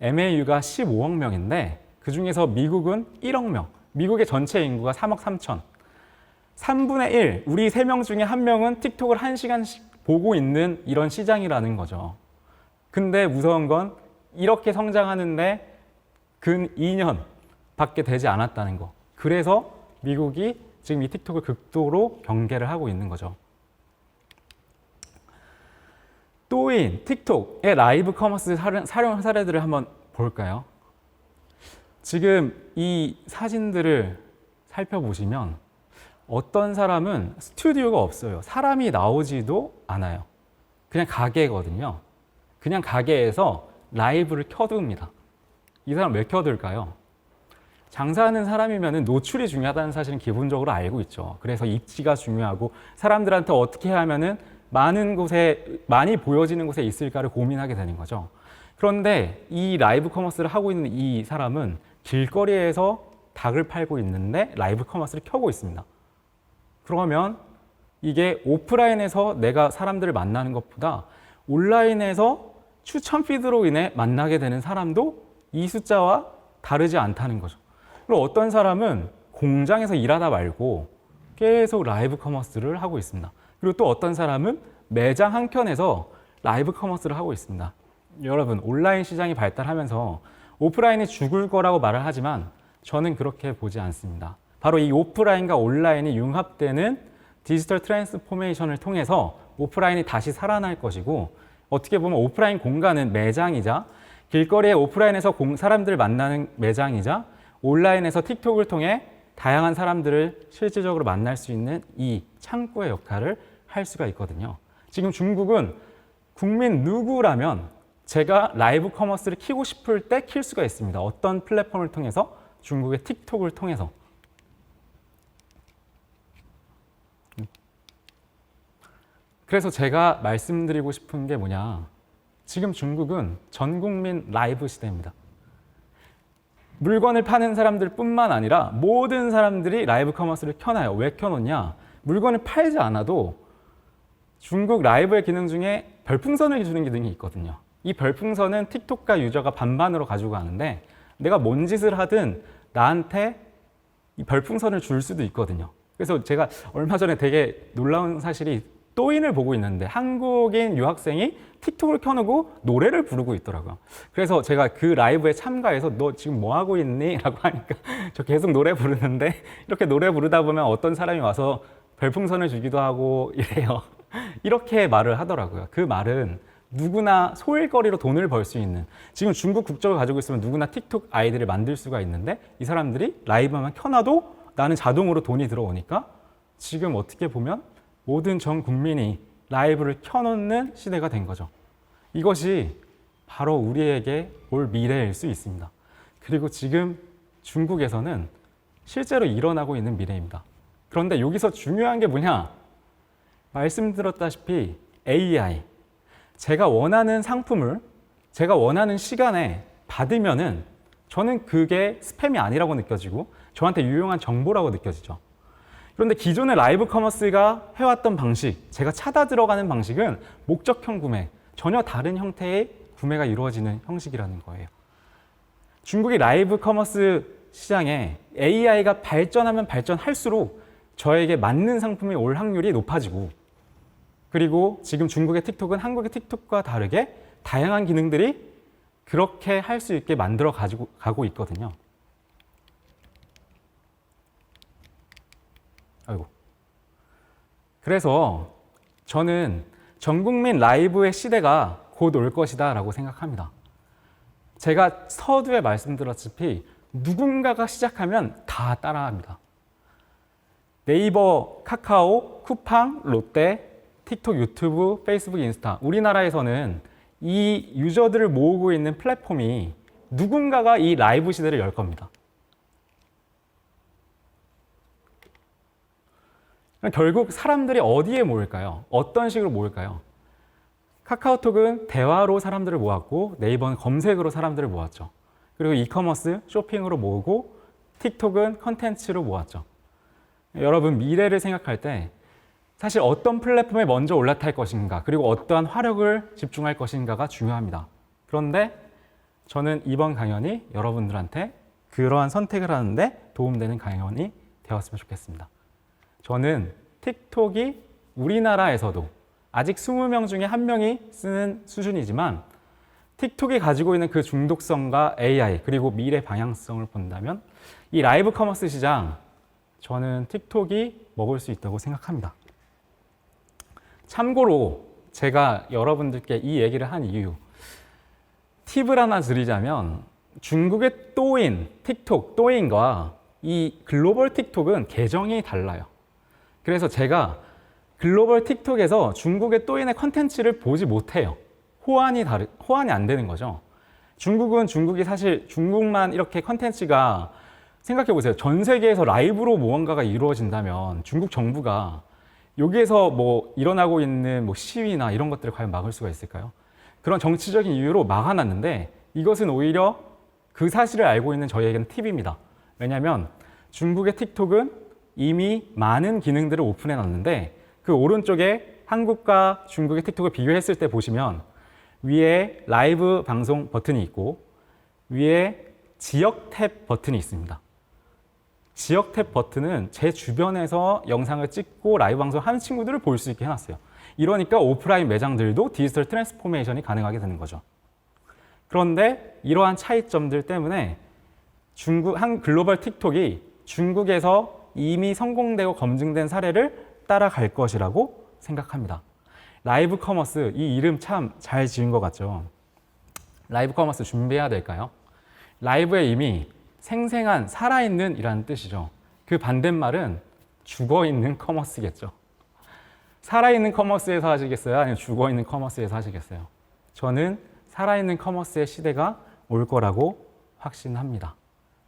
MAU가 15억 명인데 그 중에서 미국은 1억 명, 미국의 전체 인구가 3억 3천. 3분의 1, 우리 3명 중에 1명은 틱톡을 1시간씩 보고 있는 이런 시장이라는 거죠. 근데 무서운 건 이렇게 성장하는데 근 2년 밖에 되지 않았다는 거. 그래서 미국이 지금 이 틱톡을 극도로 경계를 하고 있는 거죠. 또인 틱톡의 라이브 커머스 사용 사례들을 한번 볼까요? 지금 이 사진들을 살펴보시면 어떤 사람은 스튜디오가 없어요. 사람이 나오지도 않아요. 그냥 가게거든요. 그냥 가게에서 라이브를 켜둡니다. 이 사람 왜 켜둘까요? 장사하는 사람이면 노출이 중요하다는 사실은 기본적으로 알고 있죠. 그래서 입지가 중요하고 사람들한테 어떻게 하면은 많은 곳에, 많이 보여지는 곳에 있을까를 고민하게 되는 거죠. 그런데 이 라이브 커머스를 하고 있는 이 사람은 길거리에서 닭을 팔고 있는데 라이브 커머스를 켜고 있습니다. 그러면 이게 오프라인에서 내가 사람들을 만나는 것보다 온라인에서 추천 피드로 인해 만나게 되는 사람도 이 숫자와 다르지 않다는 거죠. 그리고 어떤 사람은 공장에서 일하다 말고 계속 라이브 커머스를 하고 있습니다. 그리고 또 어떤 사람은 매장 한켠에서 라이브 커머스를 하고 있습니다. 여러분, 온라인 시장이 발달하면서 오프라인이 죽을 거라고 말을 하지만 저는 그렇게 보지 않습니다. 바로 이 오프라인과 온라인이 융합되는 디지털 트랜스포메이션을 통해서 오프라인이 다시 살아날 것이고 어떻게 보면 오프라인 공간은 매장이자 길거리에 오프라인에서 사람들을 만나는 매장이자 온라인에서 틱톡을 통해 다양한 사람들을 실질적으로 만날 수 있는 이 창구의 역할을 할 수가 있거든요. 지금 중국은 국민 누구라면 제가 라이브 커머스를 키고 싶을 때 킬 수가 있습니다. 어떤 플랫폼을 통해서? 중국의 틱톡을 통해서. 그래서 제가 말씀드리고 싶은 게 뭐냐. 지금 중국은 전 국민 라이브 시대입니다. 물건을 파는 사람들 뿐만 아니라 모든 사람들이 라이브 커머스를 켜놔요. 왜 켜놓냐? 물건을 팔지 않아도 중국 라이브의 기능 중에 별풍선을 주는 기능이 있거든요. 이 별풍선은 틱톡과 유저가 반반으로 가지고 가는데 내가 뭔 짓을 하든 나한테 이 별풍선을 줄 수도 있거든요. 그래서 제가 얼마 전에 되게 놀라운 사실이 또인을 보고 있는데 한국인 유학생이 틱톡을 켜놓고 노래를 부르고 있더라고요. 그래서 제가 그 라이브에 참가해서 너 지금 뭐 하고 있니? 라고 하니까 저 계속 노래 부르는데 이렇게 노래 부르다 보면 어떤 사람이 와서 별풍선을 주기도 하고 이래요. 이렇게 말을 하더라고요. 그 말은 누구나 소일거리로 돈을 벌 수 있는, 지금 중국 국적을 가지고 있으면 누구나 틱톡 아이디를 만들 수가 있는데 이 사람들이 라이브만 켜놔도 나는 자동으로 돈이 들어오니까 지금 어떻게 보면 모든 전 국민이 라이브를 켜놓는 시대가 된 거죠. 이것이 바로 우리에게 올 미래일 수 있습니다. 그리고 지금 중국에서는 실제로 일어나고 있는 미래입니다. 그런데 여기서 중요한 게 뭐냐? 말씀드렸다시피 AI. 제가 원하는 상품을 제가 원하는 시간에 받으면은 저는 그게 스팸이 아니라고 느껴지고 저한테 유용한 정보라고 느껴지죠. 그런데 기존의 라이브 커머스가 해왔던 방식, 제가 찾아 들어가는 방식은 목적형 구매, 전혀 다른 형태의 구매가 이루어지는 형식이라는 거예요. 중국의 라이브 커머스 시장에 AI가 발전하면 발전할수록 저에게 맞는 상품이 올 확률이 높아지고, 그리고 지금 중국의 틱톡은 한국의 틱톡과 다르게 다양한 기능들이 그렇게 할 수 있게 만들어 가고 있거든요. 아이고. 그래서 저는 전 국민 라이브의 시대가 곧 올 것이다 라고 생각합니다. 제가 서두에 말씀드렸다시피 누군가가 시작하면 다 따라합니다. 네이버, 카카오, 쿠팡, 롯데, 틱톡, 유튜브, 페이스북, 인스타. 우리나라에서는 이 유저들을 모으고 있는 플랫폼이 누군가가 이 라이브 시대를 열 겁니다. 결국 사람들이 어디에 모일까요? 어떤 식으로 모일까요? 카카오톡은 대화로 사람들을 모았고 네이버는 검색으로 사람들을 모았죠. 그리고 이커머스, 쇼핑으로 모으고 틱톡은 컨텐츠로 모았죠. 여러분, 미래를 생각할 때 사실 어떤 플랫폼에 먼저 올라탈 것인가, 그리고 어떠한 화력을 집중할 것인가가 중요합니다. 그런데 저는 이번 강연이 여러분들한테 그러한 선택을 하는데 도움되는 강연이 되었으면 좋겠습니다. 저는 틱톡이 우리나라에서도 아직 20명 중에 1명이 쓰는 수준이지만 틱톡이 가지고 있는 그 중독성과 AI 그리고 미래 방향성을 본다면 이 라이브 커머스 시장, 저는 틱톡이 먹을 수 있다고 생각합니다. 참고로 제가 여러분들께 이 얘기를 한 이유, 팁을 하나 드리자면 중국의 또인, 틱톡, 또인과 이 글로벌 틱톡은 계정이 달라요. 그래서 제가 글로벌 틱톡에서 중국의 또인의 컨텐츠를 보지 못해요. 호환이 안 되는 거죠. 중국은 중국이 사실 중국만 이렇게 컨텐츠가, 생각해 보세요. 전 세계에서 라이브로 무언가가 이루어진다면 중국 정부가 여기에서 뭐 일어나고 있는 뭐 시위나 이런 것들을 과연 막을 수가 있을까요? 그런 정치적인 이유로 막아놨는데 이것은 오히려 그 사실을 알고 있는 저희에게는 팁입니다. 왜냐하면 중국의 틱톡은 이미 많은 기능들을 오픈해 놨는데 그 오른쪽에 한국과 중국의 틱톡을 비교했을 때 보시면 위에 라이브 방송 버튼이 있고 위에 지역 탭 버튼이 있습니다. 지역 탭 버튼은 제 주변에서 영상을 찍고 라이브 방송하는 친구들을 볼 수 있게 해놨어요. 이러니까 오프라인 매장들도 디지털 트랜스포메이션이 가능하게 되는 거죠. 그런데 이러한 차이점들 때문에 한 글로벌 틱톡이 중국에서 이미 성공되고 검증된 사례를 따라갈 것이라고 생각합니다. 라이브 커머스, 이 이름 참 잘 지은 것 같죠? 라이브 커머스 준비해야 될까요? 라이브에 이미 생생한, 살아있는 이라는 뜻이죠. 그 반대말은 죽어있는 커머스겠죠. 살아있는 커머스에서 하시겠어요? 아니면 죽어있는 커머스에서 하시겠어요? 저는 살아있는 커머스의 시대가 올 거라고 확신합니다.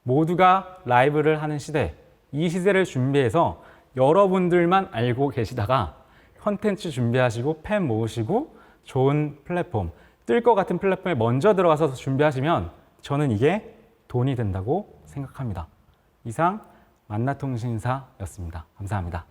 모두가 라이브를 하는 시대, 이 시대를 준비해서 여러분들만 알고 계시다가 컨텐츠 준비하시고 팬 모으시고 좋은 플랫폼, 뜰 것 같은 플랫폼에 먼저 들어가서 준비하시면 저는 이게 돈이 된다고 생각합니다. 이상 만나통신사였습니다. 감사합니다.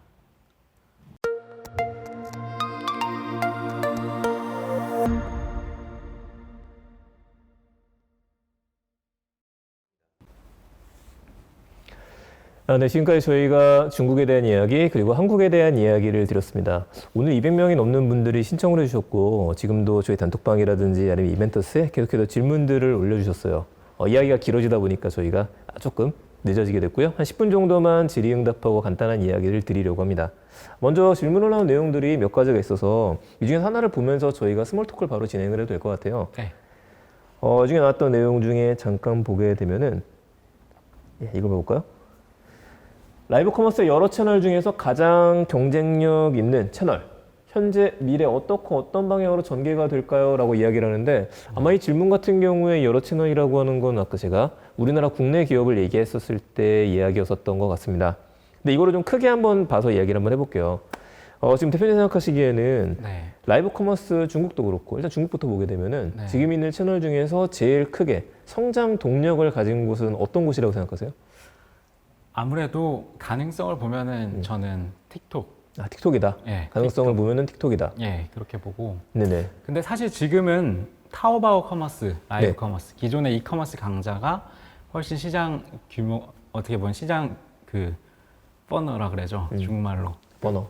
네, 지금까지 저희가 중국에 대한 이야기 그리고 한국에 대한 이야기를 드렸습니다. 오늘 200명이 넘는 분들이 신청을 해주셨고 지금도 저희 단톡방이라든지 아니면 이벤터스에 계속해서 질문들을 올려주셨어요. 이야기가 길어지다 보니까 저희가 조금 늦어지게 됐고요. 한 10분 정도만 질의응답하고 간단한 이야기를 드리려고 합니다. 먼저 질문 올라온 내용들이 몇 가지가 있어서 이 중에 하나를 보면서 저희가 스몰 토크를 바로 진행을 해도 될 것 같아요. 네. 이 중에 나왔던 내용 중에 잠깐 보게 되면은 이걸 볼까요? 라이브 커머스의 여러 채널 중에서 가장 경쟁력 있는 채널, 현재 미래 어떻고 어떤 방향으로 전개가 될까요? 라고 이야기를 하는데 아마 이 질문 같은 경우에 여러 채널이라고 하는 건 아까 제가 우리나라 국내 기업을 얘기했었을 때 이야기였었던 것 같습니다. 근데 이거를 좀 크게 한번 봐서 이야기를 한번 해볼게요. 지금 대표님 생각하시기에는 네. 라이브 커머스 중국도 그렇고 일단 중국부터 보게 되면은 네. 지금 있는 채널 중에서 제일 크게 성장 동력을 가진 곳은 어떤 곳이라고 생각하세요? 아무래도 가능성을 보면은 저는 틱톡. 틱톡이다. 예, 가능성을 틱톡. 보면은 틱톡이다. 예, 그렇게 보고. 네네. 근데 사실 지금은 타오바오 커머스, 라이브 네. 커머스, 기존의 이커머스 강자가 훨씬 시장 규모, 어떻게 보면 시장 버너라 그러죠. 중국말로. 번호.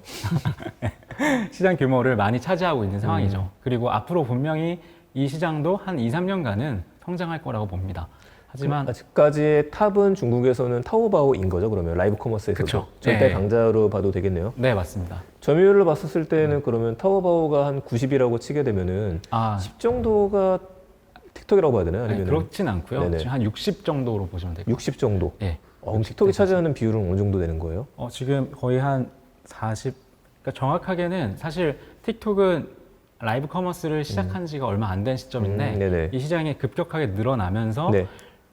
시장 규모를 많이 차지하고 있는 상황이죠. 그리고 앞으로 분명히 이 시장도 한 2, 3년간은 성장할 거라고 봅니다. 하지만 아직까지의 탑은 중국에서는 타오바오인 거죠, 그러면 라이브 커머스에서도 그쵸. 절대 네. 강자로 봐도 되겠네요. 네, 맞습니다. 점유율을 봤었을 때는 그러면 타오바오가 한 90이라고 치게 되면은 10 정도가 틱톡이라고 봐야 되나요? 아니, 아니면 그렇진 않고요. 네네. 지금 한 60 정도로 보시면 돼요. 60 정도. 예. 그럼 틱톡이 차지하는 비율은 어느 정도 되는 거예요? 지금 거의 한 40. 그러니까 정확하게는 사실 틱톡은 라이브 커머스를 시작한 지가 얼마 안 된 시점인데 네네. 이 시장이 급격하게 늘어나면서 네.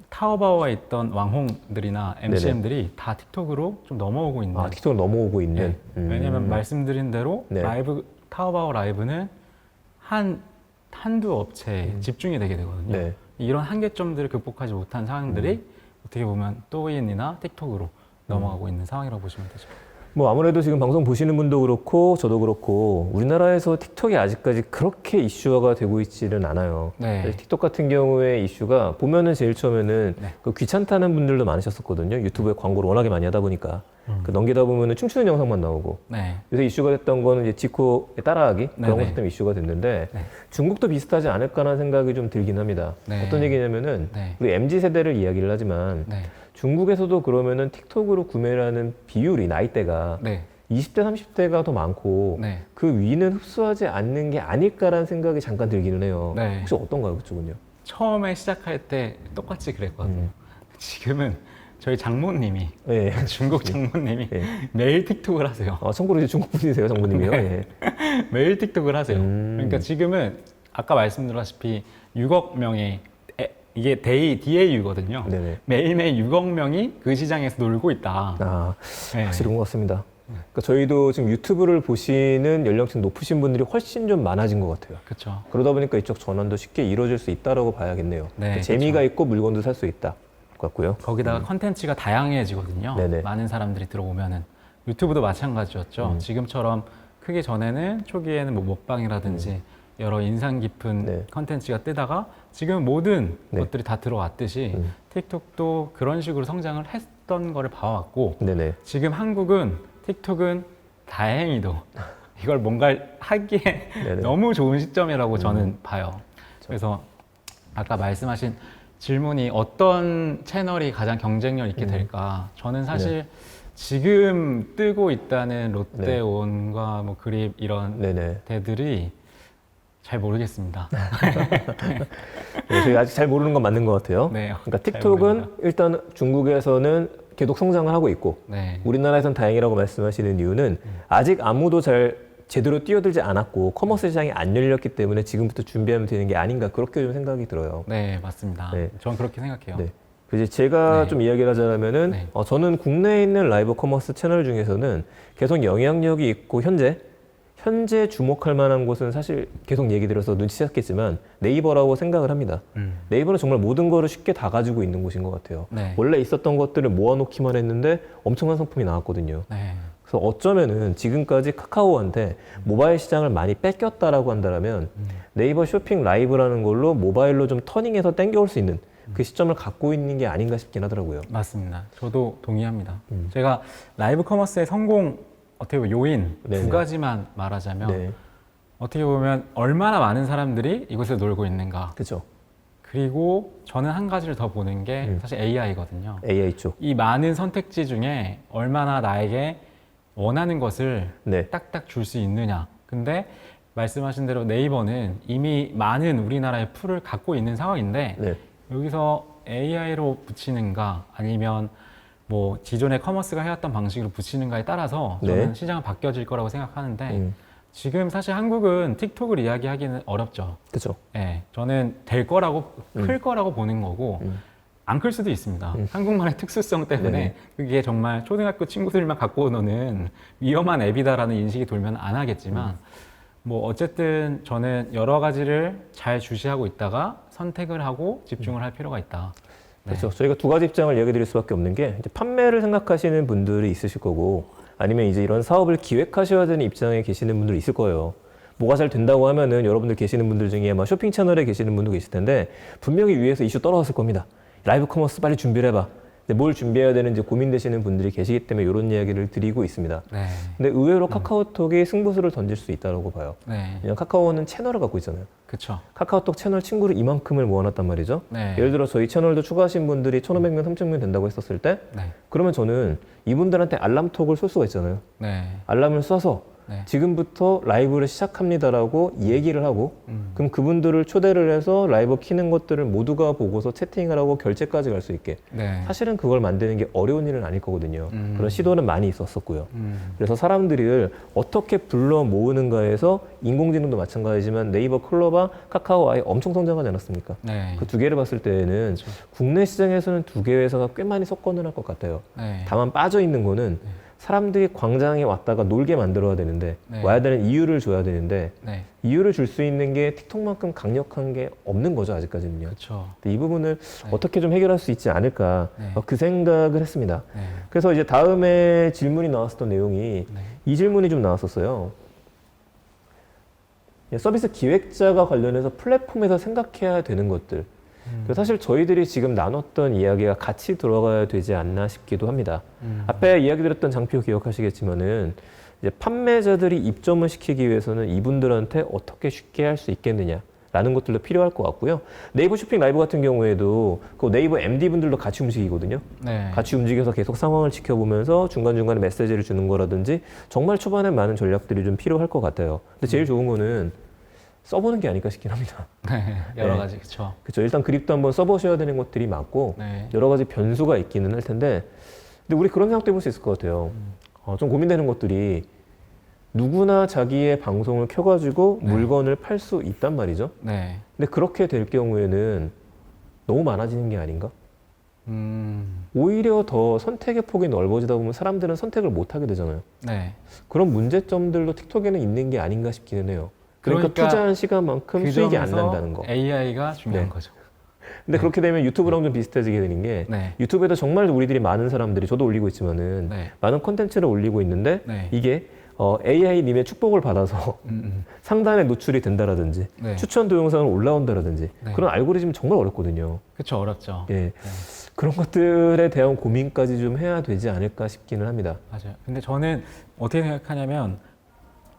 타오바오에 있던 왕홍들이나 MCM들이 다 틱톡으로 좀 넘어오고 있는. 틱톡으로 넘어오고 있는. 예. 왜냐면 말씀드린 대로 네. 타오바오 라이브는 한두 업체에 집중이 되게 되거든요. 네. 이런 한계점들을 극복하지 못한 상황들이 어떻게 보면 또인이나 틱톡으로 넘어가고 있는 상황이라고 보시면 되죠. 아무래도 지금 방송 보시는 분도 그렇고 저도 그렇고 우리나라에서 틱톡이 아직까지 그렇게 이슈화가 되고 있지는 않아요. 네. 틱톡 같은 경우에 이슈가 보면은 제일 처음에는 네. 귀찮다는 분들도 많으셨었거든요. 유튜브에 광고를 워낙에 많이 하다 보니까 넘기다 보면은 춤추는 영상만 나오고 네. 요새 이슈가 됐던 거는 이제 지코의 따라하기 그런 네네. 것 때문에 이슈가 됐는데 네. 중국도 비슷하지 않을까라는 생각이 좀 들긴 합니다. 네. 어떤 얘기냐면은 네. 우리 MZ 세대를 이야기를 하지만 네. 중국에서도 그러면은 틱톡으로 구매를 하는 비율이 나이대가 네. 20대, 30대가 더 많고 네. 그 위는 흡수하지 않는 게 아닐까라는 생각이 잠깐 들기는 해요. 네. 혹시 어떤가요, 그쪽은요? 처음에 시작할 때 똑같이 그랬거든요. 지금은 저희 장모님이 네. 중국 장모님이 네. 매일 틱톡을 하세요. 참고로 이제 중국 분이세요, 장모님이요? 예. 매일 틱톡을 하세요. 그러니까 지금은 아까 말씀드렸다시피 6억 명이 이게 DAU거든요. 네네. 매일매일 6억 명이 그 시장에서 놀고 있다. 네. 확실히 그런 것 같습니다. 그러니까 저희도 지금 유튜브를 보시는 연령층 높으신 분들이 훨씬 좀 많아진 것 같아요. 그렇죠. 그러다 보니까 이쪽 전환도 쉽게 이루어질 수 있다라고 봐야겠네요. 네, 그러니까 재미가 그렇죠. 있고 물건도 살 수 있다. 같고요. 거기다가 컨텐츠가 다양해지거든요. 네네. 많은 사람들이 들어오면은 유튜브도 마찬가지였죠. 지금처럼 크기 전에는 초기에는 뭐 먹방이라든지 여러 인상 깊은 네. 컨텐츠가 뜨다가 지금 모든 네. 것들이 다 들어왔듯이 틱톡도 그런 식으로 성장을 했던 거를 봐왔고 네네. 지금 한국은 틱톡은 다행히도 이걸 뭔가 하기에 네네. 너무 좋은 시점이라고 저는 봐요. 그래서 아까 말씀하신 질문이 어떤 채널이 가장 경쟁력 있게 될까? 저는 사실 지금 뜨고 있다는 롯데온과 뭐 그립 이런 네네. 데들이 잘 모르겠습니다. 네, 저희 아직 잘 모르는 건 맞는 것 같아요. 네, 그러니까 잘 틱톡은 모릅니다. 일단 중국에서는 계속 성장을 하고 있고 네, 우리나라에선 다행이라고 말씀하시는 이유는 아직 아무도 잘 제대로 뛰어들지 않았고 커머스 시장이 안 열렸기 때문에 지금부터 준비하면 되는 게 아닌가 그렇게 좀 생각이 들어요. 네, 맞습니다. 네. 저는 그렇게 생각해요. 네. 이제 제가 네. 좀 이야기를 하자면은 네. 저는 국내에 있는 라이브 커머스 채널 중에서는 계속 영향력이 있고 현재 주목할 만한 곳은 사실 계속 얘기 들어서 눈치챘겠지만 네이버라고 생각을 합니다. 네이버는 정말 모든 거를 쉽게 다 가지고 있는 곳인 것 같아요. 네. 원래 있었던 것들을 모아놓기만 했는데 엄청난 상품이 나왔거든요. 네. 그래서 어쩌면은 지금까지 카카오한테 모바일 시장을 많이 뺏겼다라고 한다면 네이버 쇼핑 라이브라는 걸로 모바일로 좀 터닝해서 땡겨올 수 있는 그 시점을 갖고 있는 게 아닌가 싶긴 하더라고요. 맞습니다. 저도 동의합니다. 제가 라이브 커머스의 성공 어떻게 보면 요인 네네. 두 가지만 말하자면 네, 어떻게 보면 얼마나 많은 사람들이 이곳에 놀고 있는가. 그렇죠. 그리고 저는 한 가지를 더 보는 게 사실 AI거든요. AI 쪽. 이 많은 선택지 중에 얼마나 나에게 원하는 것을 네, 딱딱 줄 수 있느냐. 근데 말씀하신 대로 네이버는 이미 많은 우리나라의 풀을 갖고 있는 상황인데 네, 여기서 AI로 붙이는가 아니면 뭐 기존의 커머스가 해왔던 방식으로 붙이는가에 따라서 저는 네. 시장은 바뀌어질 거라고 생각하는데 음, 지금 사실 한국은 틱톡을 이야기하기는 어렵죠. 그렇죠. 예, 저는 될 거라고 클 거라고 보는 거고 안 클 수도 있습니다. 한국만의 특수성 때문에 네네. 그게 정말 초등학교 친구들만 갖고 노는 위험한 앱이다라는 인식이 돌면 안 하겠지만 뭐 어쨌든 저는 여러 가지를 잘 주시하고 있다가 선택을 하고 집중을 할 필요가 있다. 네. 그렇죠. 저희가 두 가지 입장을 얘기 드릴 수밖에 없는 게 이제 판매를 생각하시는 분들이 있으실 거고 아니면 이제 이런 사업을 기획하셔야 되는 입장에 계시는 분들이 있을 거예요. 뭐가 잘 된다고 하면은 여러분들 계시는 분들 중에 아마 쇼핑 채널에 계시는 분도 계실 텐데 분명히 위에서 이슈 떨어졌을 겁니다. 라이브 커머스 빨리 준비를 해봐. 근데 뭘 준비해야 되는지 고민되시는 분들이 계시기 때문에 이런 이야기를 드리고 있습니다. 네. 근데 의외로 카카오톡이 승부수를 던질 수 있다고 봐요. 네. 왜냐면 카카오는 채널을 갖고 있잖아요. 그쵸. 카카오톡 채널 친구를 이만큼을 모아놨단 말이죠. 네. 예를 들어 저희 채널도 추가하신 분들이 1,500명, 3,000명 된다고 했었을 때 네. 그러면 저는 이분들한테 알람톡을 쏠 수가 있잖아요. 네. 알람을 쏴서 네. 지금부터 라이브를 시작합니다라고 얘기를 하고 그럼 그분들을 초대를 해서 라이브 키는 것들을 모두가 보고서 채팅을 하고 결제까지 갈 수 있게 네. 사실은 그걸 만드는 게 어려운 일은 아닐 거거든요. 그런 시도는 많이 있었었고요. 그래서 사람들을 어떻게 불러 모으는가에서 인공지능도 마찬가지지만 네이버 클로바, 카카오 아이 엄청 성장하지 않았습니까? 네. 그 두 개를 봤을 때는 국내 시장에서는 두 개 회사가 꽤 많이 섞어는 할 것 같아요. 네. 다만 빠져 있는 거는 사람들이 광장에 왔다가 놀게 만들어야 되는데 네. 와야 되는 이유를 줘야 되는데 네. 이유를 줄 수 있는 게 틱톡만큼 강력한 게 없는 거죠 아직까지는요. 그렇죠. 이 부분을 어떻게 좀 해결할 수 있지 않을까 네. 그 생각을 했습니다. 네. 그래서 이제 다음에 질문이 나왔었던 내용이 네. 이 질문이 좀 나왔었어요. 서비스 기획자가 관련해서 플랫폼에서 생각해야 되는 것들. 사실 저희들이 지금 나눴던 이야기가 같이 들어가야 되지 않나 싶기도 합니다. 앞에 이야기 드렸던 장표 기억하시겠지만은 이제 판매자들이 입점을 시키기 위해서는 이분들한테 어떻게 쉽게 할 수 있겠느냐. 라는 것들도 필요할 것 같고요. 네이버 쇼핑 라이브 같은 경우에도 그 네이버 MD분들도 같이 움직이거든요. 네. 같이 움직여서 계속 상황을 지켜보면서 중간중간에 메시지를 주는 거라든지 정말 초반에 많은 전략들이 좀 필요할 것 같아요. 근데 제일 좋은 거는 써보는 게 아닐까 싶긴 합니다. 네. 여러 네. 가지 그렇죠. 그렇죠. 일단 그립도 한번 써보셔야 되는 것들이 많고 네. 여러 가지 변수가 있기는 할 텐데 근데 우리 그런 생각도 해볼 수 있을 것 같아요. 좀 고민되는 것들이 누구나 자기의 방송을 켜가지고 네. 물건을 팔 수 있단 말이죠. 네. 근데 그렇게 될 경우에는 너무 많아지는 게 아닌가? 오히려 더 선택의 폭이 넓어지다 보면 사람들은 선택을 못 하게 되잖아요. 네. 그런 문제점들도 틱톡에는 있는 게 아닌가 싶기는 해요. 그러니까 그러니까 투자한 시간만큼 그 수익이 안 점에서 난다는 거. AI가 중요한 네. 거죠. 근데 그렇게 되면 유튜브랑 좀 비슷해지게 되는 게 네. 유튜브에도 정말 우리들이 많은 사람들이 저도 올리고 있지만은 네. 많은 콘텐츠를 올리고 있는데 네. 이게 AI님의 축복을 받아서 상단에 노출이 된다라든지 네. 추천 동영상을 올라온다라든지 네. 그런 알고리즘이 정말 어렵거든요. 그렇죠. 어렵죠. 예. 그런 것들에 대한 고민까지 좀 해야 되지 않을까 싶기는 합니다. 맞아요. 근데 저는 어떻게 생각하냐면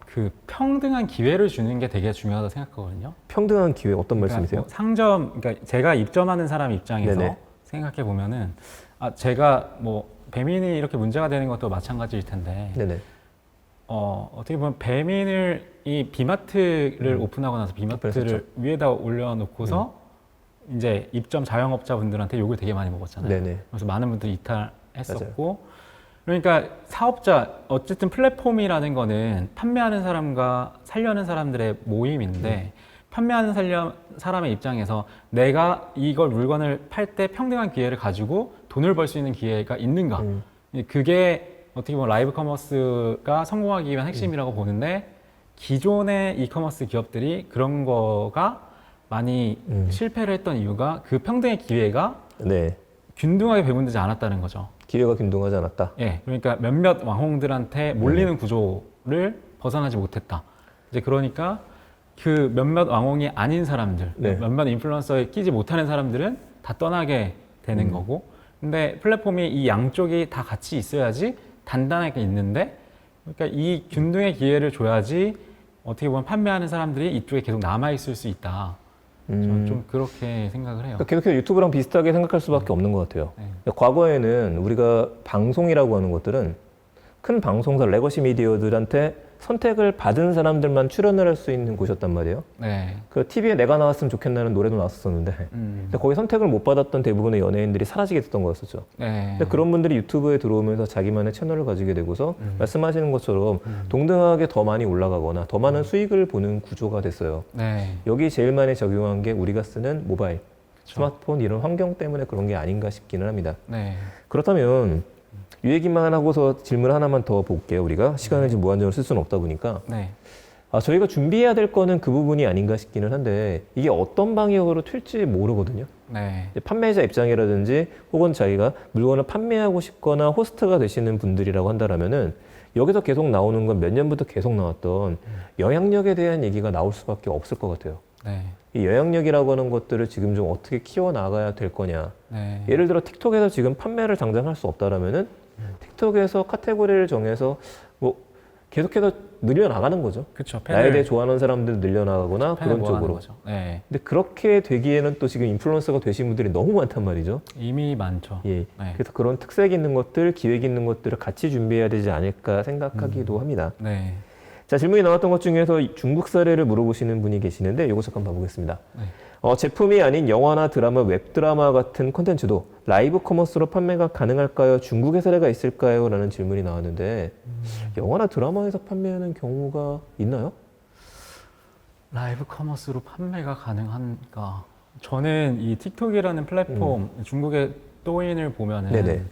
그 평등한 기회를 주는 게 되게 중요하다고 생각하거든요. 평등한 기회 어떤 말씀이세요? 뭐 상점, 그러니까 제가 입점하는 사람 입장에서 네네. 생각해 보면은 제가 뭐 배민이 이렇게 문제가 되는 것도 마찬가지일 텐데 네네. 어떻게 보면 배민을 이 비마트를 오픈하고 나서 비마트를 오픈했었죠. 위에다 올려놓고서 이제 입점 자영업자분들한테 욕을 되게 많이 먹었잖아요. 네네. 그래서 많은 분들이 이탈했었고 그러니까 사업자 어쨌든 플랫폼이라는 거는 판매하는 사람과 살려는 사람들의 모임인데 판매하는 사람의 입장에서 내가 이걸 물건을 팔 때 평등한 기회를 가지고 돈을 벌 수 있는 기회가 있는가? 그게 어떻게 보면 라이브 커머스가 성공하기 위한 핵심이라고 보는데 기존의 이커머스 기업들이 그런 거가 많이 실패를 했던 이유가 그 평등의 기회가 네. 균등하게 배분되지 않았다는 거죠. 기회가 균등하지 않았다. 예, 그러니까 몇몇 왕홍들한테 몰리는 구조를 벗어나지 못했다. 이제 그러니까 그 몇몇 왕홍이 아닌 사람들, 네. 몇몇 인플루언서에 끼지 못하는 사람들은 다 떠나게 되는 거고, 근데 플랫폼이 이 양쪽이 다 같이 있어야지 단단하게 있는데, 그러니까 이 균등의 기회를 줘야지 어떻게 보면 판매하는 사람들이 이쪽에 계속 남아 있을 수 있다. 저는 좀 그렇게 생각을 해요. 그러니까 계속해서 유튜브랑 비슷하게 생각할 수밖에 없는 것 같아요. 네. 그러니까 과거에는 우리가 방송이라고 하는 것들은 큰 방송사, 레거시 미디어들한테 선택을 받은 사람들만 출연을 할 수 있는 곳이었단 말이에요. 네. 그 TV에 내가 나왔으면 좋겠다는 노래도 나왔었는데 근데 거기 선택을 못 받았던 대부분의 연예인들이 사라지게 됐던 거였었죠. 네. 근데 그런 분들이 유튜브에 들어오면서 자기만의 채널을 가지게 되고서 말씀하시는 것처럼 동등하게 더 많이 올라가거나 더 많은 수익을 보는 구조가 됐어요. 네. 여기 제일 많이 적용한 게 우리가 쓰는 모바일, 스마트폰 이런 환경 때문에 그런 게 아닌가 싶기는 합니다. 네. 그렇다면 이 얘기만 하고서 질문 하나만 더 볼게요. 우리가 시간을 지금 무한정으로 쓸 수는 없다 보니까 네. 저희가 준비해야 될 거는 그 부분이 아닌가 싶기는 한데 이게 어떤 방향으로 튈지 모르거든요. 네. 이제 판매자 입장이라든지 혹은 자기가 물건을 판매하고 싶거나 호스트가 되시는 분들이라고 한다면은 여기서 계속 나오는 건 몇 년부터 계속 나왔던 영향력에 대한 얘기가 나올 수밖에 없을 것 같아요. 네. 이 영향력이라고 하는 것들을 지금 좀 어떻게 키워나가야 될 거냐. 네. 예를 들어 틱톡에서 지금 판매를 당장 할 수 없다라면은 틱톡에서 카테고리를 정해서 뭐 계속해서 늘려나가는 거죠. 그렇죠. 나에 대해 좋아하는 사람들 늘려나가거나 그런 쪽으로. 거죠. 네. 근데 그렇게 되기에는 또 지금 인플루언서가 되신 분들이 너무 많단 말이죠. 이미 많죠. 예. 네. 그래서 그런 특색 있는 것들, 기획 있는 것들을 같이 준비해야 되지 않을까 생각하기도 합니다. 네. 자, 질문이 나왔던 것 중에서 중국 사례를 물어보시는 분이 계시는데 이거 잠깐 봐보겠습니다. 네. 제품이 아닌 영화나 드라마, 웹드라마 같은 콘텐츠도 라이브 커머스로 판매가 가능할까요? 중국의 사례가 있을까요? 라는 질문이 나왔는데 영화나 드라마에서 판매하는 경우가 있나요? 라이브 커머스로 판매가 가능한가? 저는 이 틱톡이라는 플랫폼 중국의 또인을 보면은 네네.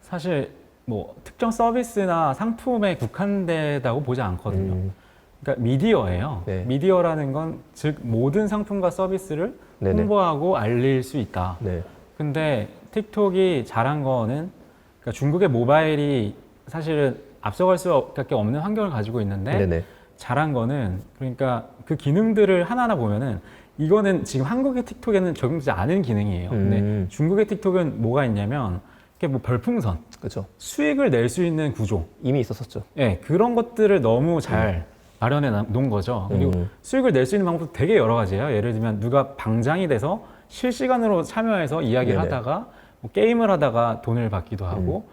사실 뭐 특정 서비스나 상품에 국한되다고 보지 않거든요. 그러니까 미디어예요. 네. 미디어라는 건 즉 모든 상품과 서비스를 네네. 홍보하고 알릴 수 있다. 네. 근데 틱톡이 잘한 거는 그러니까 중국의 모바일이 사실은 앞서갈 수밖에 없는 환경을 가지고 있는데 네네. 잘한 거는 그러니까 그 기능들을 하나하나 보면은 이거는 지금 한국의 틱톡에는 적용되지 않은 기능이에요. 근데 중국의 틱톡은 뭐가 있냐면 이게 뭐 별풍선, 그렇죠. 수익을 낼 수 있는 구조, 이미 있었었죠. 예, 그런 것들을 너무 잘 마련해 놓은 거죠. 그리고 수익을 낼 수 있는 방법도 되게 여러 가지예요. 예를 들면 누가 방장이 돼서 실시간으로 참여해서 이야기를 네네. 하다가 뭐 게임을 하다가 돈을 받기도 하고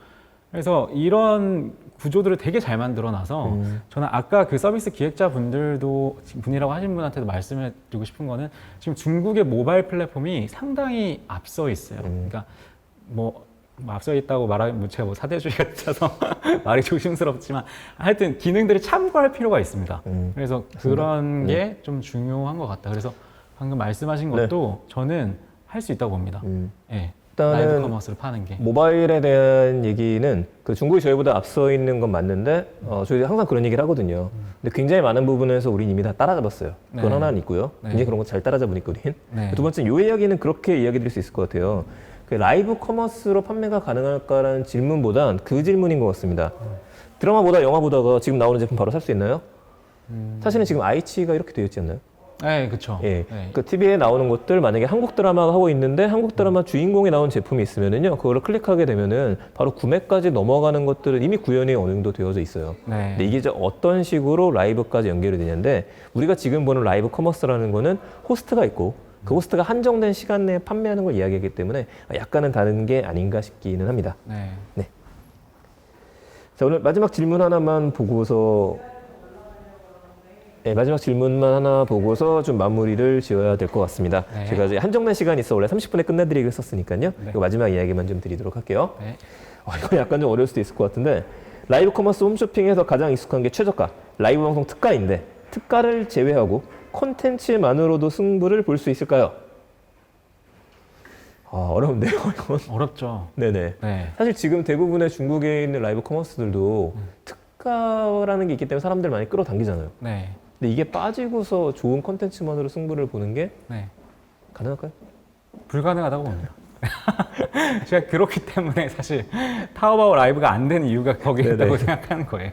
그래서 이런 구조들을 되게 잘 만들어놔서 저는 아까 그 서비스 기획자 분이라고 하신 분한테도 말씀을 드리고 싶은 거는 지금 중국의 모바일 플랫폼이 상당히 앞서 있어요. 그러니까 뭐 앞서 있다고 말하면 제가 뭐 사대주의 같아서 말이 조심스럽지만 하여튼 기능들을 참고할 필요가 있습니다. 그래서 그런 게 좀 중요한 것 같다. 그래서 방금 말씀하신 것도 저는 할 수 있다고 봅니다. 예. 라이브 일단은 커머스를 파는 게. 모바일에 대한 얘기는 그 중국이 저희보다 앞서 있는 건 맞는데 저희 항상 그런 얘기를 하거든요. 근데 굉장히 많은 부분에서 우린 이미 다 따라잡았어요. 그건 네. 하나는 있고요. 네. 굉장히 그런 거 잘 따라잡으니까 우린. 네. 두 번째는 이 이야기는 그렇게 이야기 드릴 수 있을 것 같아요. 그 라이브 커머스로 판매가 가능할까라는 질문보단 그 질문인 것 같습니다. 드라마보다 영화 보다가 지금 나오는 제품 바로 살 수 있나요? 사실은 지금 아이치가 이렇게 되어 있지 않나요? 네, 그렇죠. 예. 네. 그 TV에 나오는 것들 만약에 한국 드라마가 하고 있는데 한국 드라마 주인공이 나온 제품이 있으면은요, 그거를 클릭하게 되면은 바로 구매까지 넘어가는 것들은 이미 구현이 어느 정도 되어져 있어요. 네. 근데 이게 이제 어떤 식으로 라이브까지 연결이 되냐인데 우리가 지금 보는 라이브 커머스라는 거는 호스트가 있고 그 호스트가 한정된 시간 내에 판매하는 걸 이야기하기 때문에 약간은 다른 게 아닌가 싶기는 합니다. 네. 네. 자, 오늘 마지막 질문 하나만 보고서 마지막 질문만 하나 보고서 좀 마무리를 지어야 될 것 같습니다. 네. 제가 이제 한정된 시간이 있어 원래 30분에 끝내드리기로 했었으니까요. 네. 마지막 이야기만 좀 드리도록 할게요. 네. 이건 약간 좀 어려울 수도 있을 것 같은데 라이브 커머스 홈쇼핑에서 가장 익숙한 게 최저가, 라이브 방송 특가인데 특가를 제외하고 콘텐츠만으로도 승부를 볼 수 있을까요? 어려운데요, 이건. 어렵죠. 네네. 네. 사실 지금 대부분의 중국에 있는 라이브 커머스들도 특가라는 게 있기 때문에 사람들 많이 끌어당기잖아요. 네. 근데 이게 빠지고서 좋은 콘텐츠만으로 승부를 보는 게 네. 가능할까요? 불가능하다고 봅니다. 제가 그렇기 때문에 사실 타오바오 라이브가 안 되는 이유가 거기에 네네. 있다고 생각하는 거예요.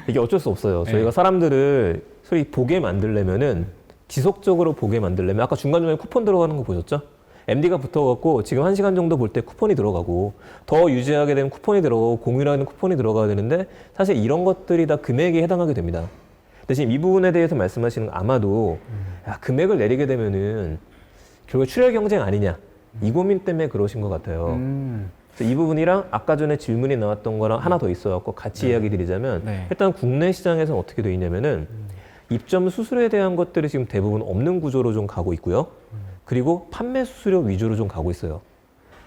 이게 어쩔 수 없어요. 네. 저희가 사람들을 소위 보게 만들려면은 지속적으로 보게 만들려면 아까 중간중간에 쿠폰 들어가는 거 보셨죠? MD가 붙어갖고 지금 1시간 정도 볼 때 쿠폰이 들어가고 더 유지하게 되면 쿠폰이 들어가고 공유하는 쿠폰이 들어가야 되는데 사실 이런 것들이 다 금액에 해당하게 됩니다. 대신 이 부분에 대해서 말씀하시는 건 아마도 야, 금액을 내리게 되면은 결국 출혈 경쟁 아니냐 이 고민 때문에 그러신 것 같아요. 그래서 이 부분이랑 아까 전에 질문이 나왔던 거랑 하나 더 있어갖고 같이 이야기 드리자면 네. 일단 국내 시장에서는 어떻게 돼 있냐면은 입점 수수료에 대한 것들이 지금 대부분 없는 구조로 좀 가고 있고요. 그리고 판매 수수료 위주로 좀 가고 있어요.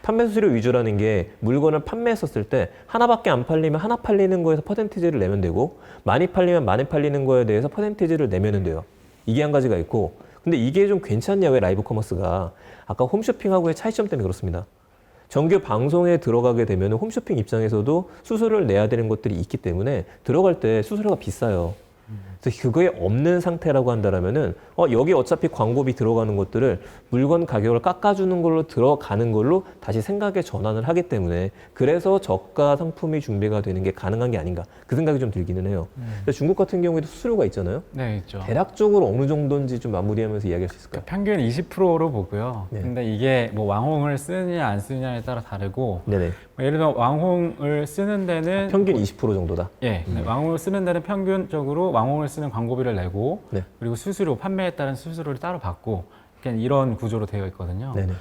판매 수수료 위주라는 게 물건을 판매했었을 때 하나밖에 안 팔리면 하나 팔리는 거에서 퍼센티지를 내면 되고 많이 팔리면 많이 팔리는 거에 대해서 퍼센티지를 내면 돼요. 이게 한 가지가 있고 근데 이게 좀 괜찮냐 왜 라이브 커머스가 아까 홈쇼핑하고의 차이점 때문에 그렇습니다. 정규 방송에 들어가게 되면 홈쇼핑 입장에서도 수수료를 내야 되는 것들이 있기 때문에 들어갈 때 수수료가 비싸요. 그래서 그거에 없는 상태라고 한다면은 여기 어차피 광고비 들어가는 것들을 물건 가격을 깎아주는 걸로 들어가는 걸로 다시 생각에 전환을 하기 때문에 그래서 저가 상품이 준비가 되는 게 가능한 게 아닌가 그 생각이 좀 들기는 해요. 근데 중국 같은 경우에도 수수료가 있잖아요. 네, 있죠. 대략적으로 어느 정도인지 좀 마무리하면서 이야기할 수 있을까요? 평균 20%로 보고요. 네. 근데 이게 뭐 왕홍을 쓰느냐 안 쓰느냐에 따라 다르고 네네. 뭐 예를 들어 왕홍을 쓰는 데는 평균 20% 정도다. 네, 왕홍을 쓰는 데는 평균적으로 왕홍을 쓰는 광고비를 내고 네. 그리고 수수료 판매에 따른 수수료를 따로 받고 그냥 이런 구조로 되어 있거든요. 네네.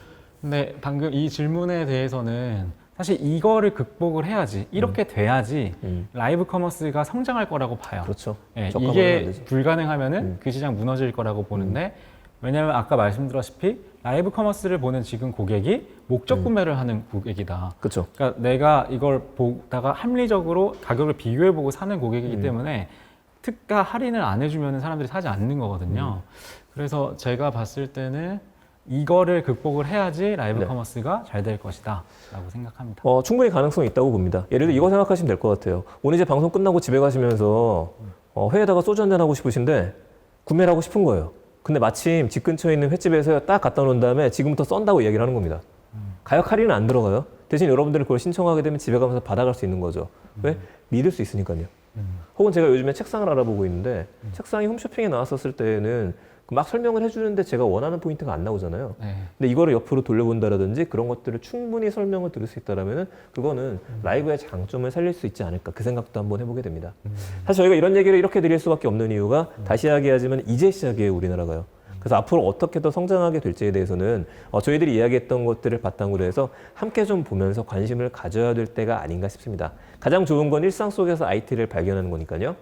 근데 방금 이 질문에 대해서는 사실 이거를 극복을 해야지 이렇게 돼야지 라이브 커머스가 성장할 거라고 봐요. 그렇죠. 예, 저가만 하면 안 이게 되죠. 불가능하면은 그 시장 무너질 거라고 보는데 왜냐하면 아까 말씀드렸다시피 라이브 커머스를 보는 지금 고객이 목적 구매를 하는 고객이다. 그렇죠. 그러니까 내가 이걸 보다가 합리적으로 가격을 비교해보고 사는 고객이기 때문에 특가 할인을 안 해주면 사람들이 사지 않는 거거든요. 그래서 제가 봤을 때는 이거를 극복을 해야지 라이브 네. 커머스가 잘 될 것이다 라고 생각합니다. 충분히 가능성이 있다고 봅니다. 예를 들어 이거 생각하시면 될 것 같아요. 오늘 이제 방송 끝나고 집에 가시면서 회에다가 소주 한잔 하고 싶으신데 구매를 하고 싶은 거예요. 근데 마침 집 근처에 있는 횟집에서 딱 갖다 놓은 다음에 지금부터 썬다고 이야기를 하는 겁니다. 가격 할인은 안 들어가요. 대신 여러분들이 그걸 신청하게 되면 집에 가면서 받아갈 수 있는 거죠. 왜? 믿을 수 있으니까요. 혹은 제가 요즘에 책상을 알아보고 있는데 책상이 홈쇼핑에 나왔었을 때는 막 설명을 해주는데 제가 원하는 포인트가 안 나오잖아요. 네. 근데 이거를 옆으로 돌려본다라든지 그런 것들을 충분히 설명을 들을 수 있다라면은 그거는 라이브의 장점을 살릴 수 있지 않을까 그 생각도 한번 해보게 됩니다. 사실 저희가 이런 얘기를 이렇게 드릴 수밖에 없는 이유가 다시 이야기하지만 이제 시작이에요 우리나라가요. 그래서 앞으로 어떻게 더 성장하게 될지에 대해서는 저희들이 이야기했던 것들을 바탕으로 해서 함께 좀 보면서 관심을 가져야 될 때가 아닌가 싶습니다. 가장 좋은 건 일상 속에서 IT를 발견하는 거니까요.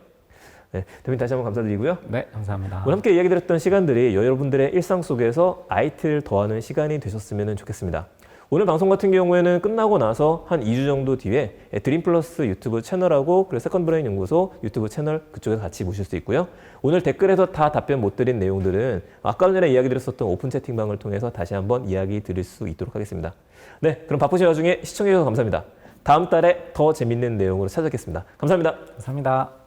네, 대표님 다시 한번 감사드리고요. 네, 감사합니다. 오늘 함께 이야기 드렸던 시간들이 여러분들의 일상 속에서 IT를 더하는 시간이 되셨으면 좋겠습니다. 오늘 방송 같은 경우에는 끝나고 나서 한 2주 정도 뒤에 드림플러스 유튜브 채널하고 그리고 세컨브레인 연구소 유튜브 채널 그쪽에서 같이 보실 수 있고요. 오늘 댓글에서 다 답변 못 드린 내용들은 아까 전에 이야기 드렸었던 오픈 채팅방을 통해서 다시 한번 이야기 드릴 수 있도록 하겠습니다. 네, 그럼 바쁘신 와중에 시청해 주셔서 감사합니다. 다음 달에 더 재밌는 내용으로 찾아뵙겠습니다. 감사합니다. 감사합니다.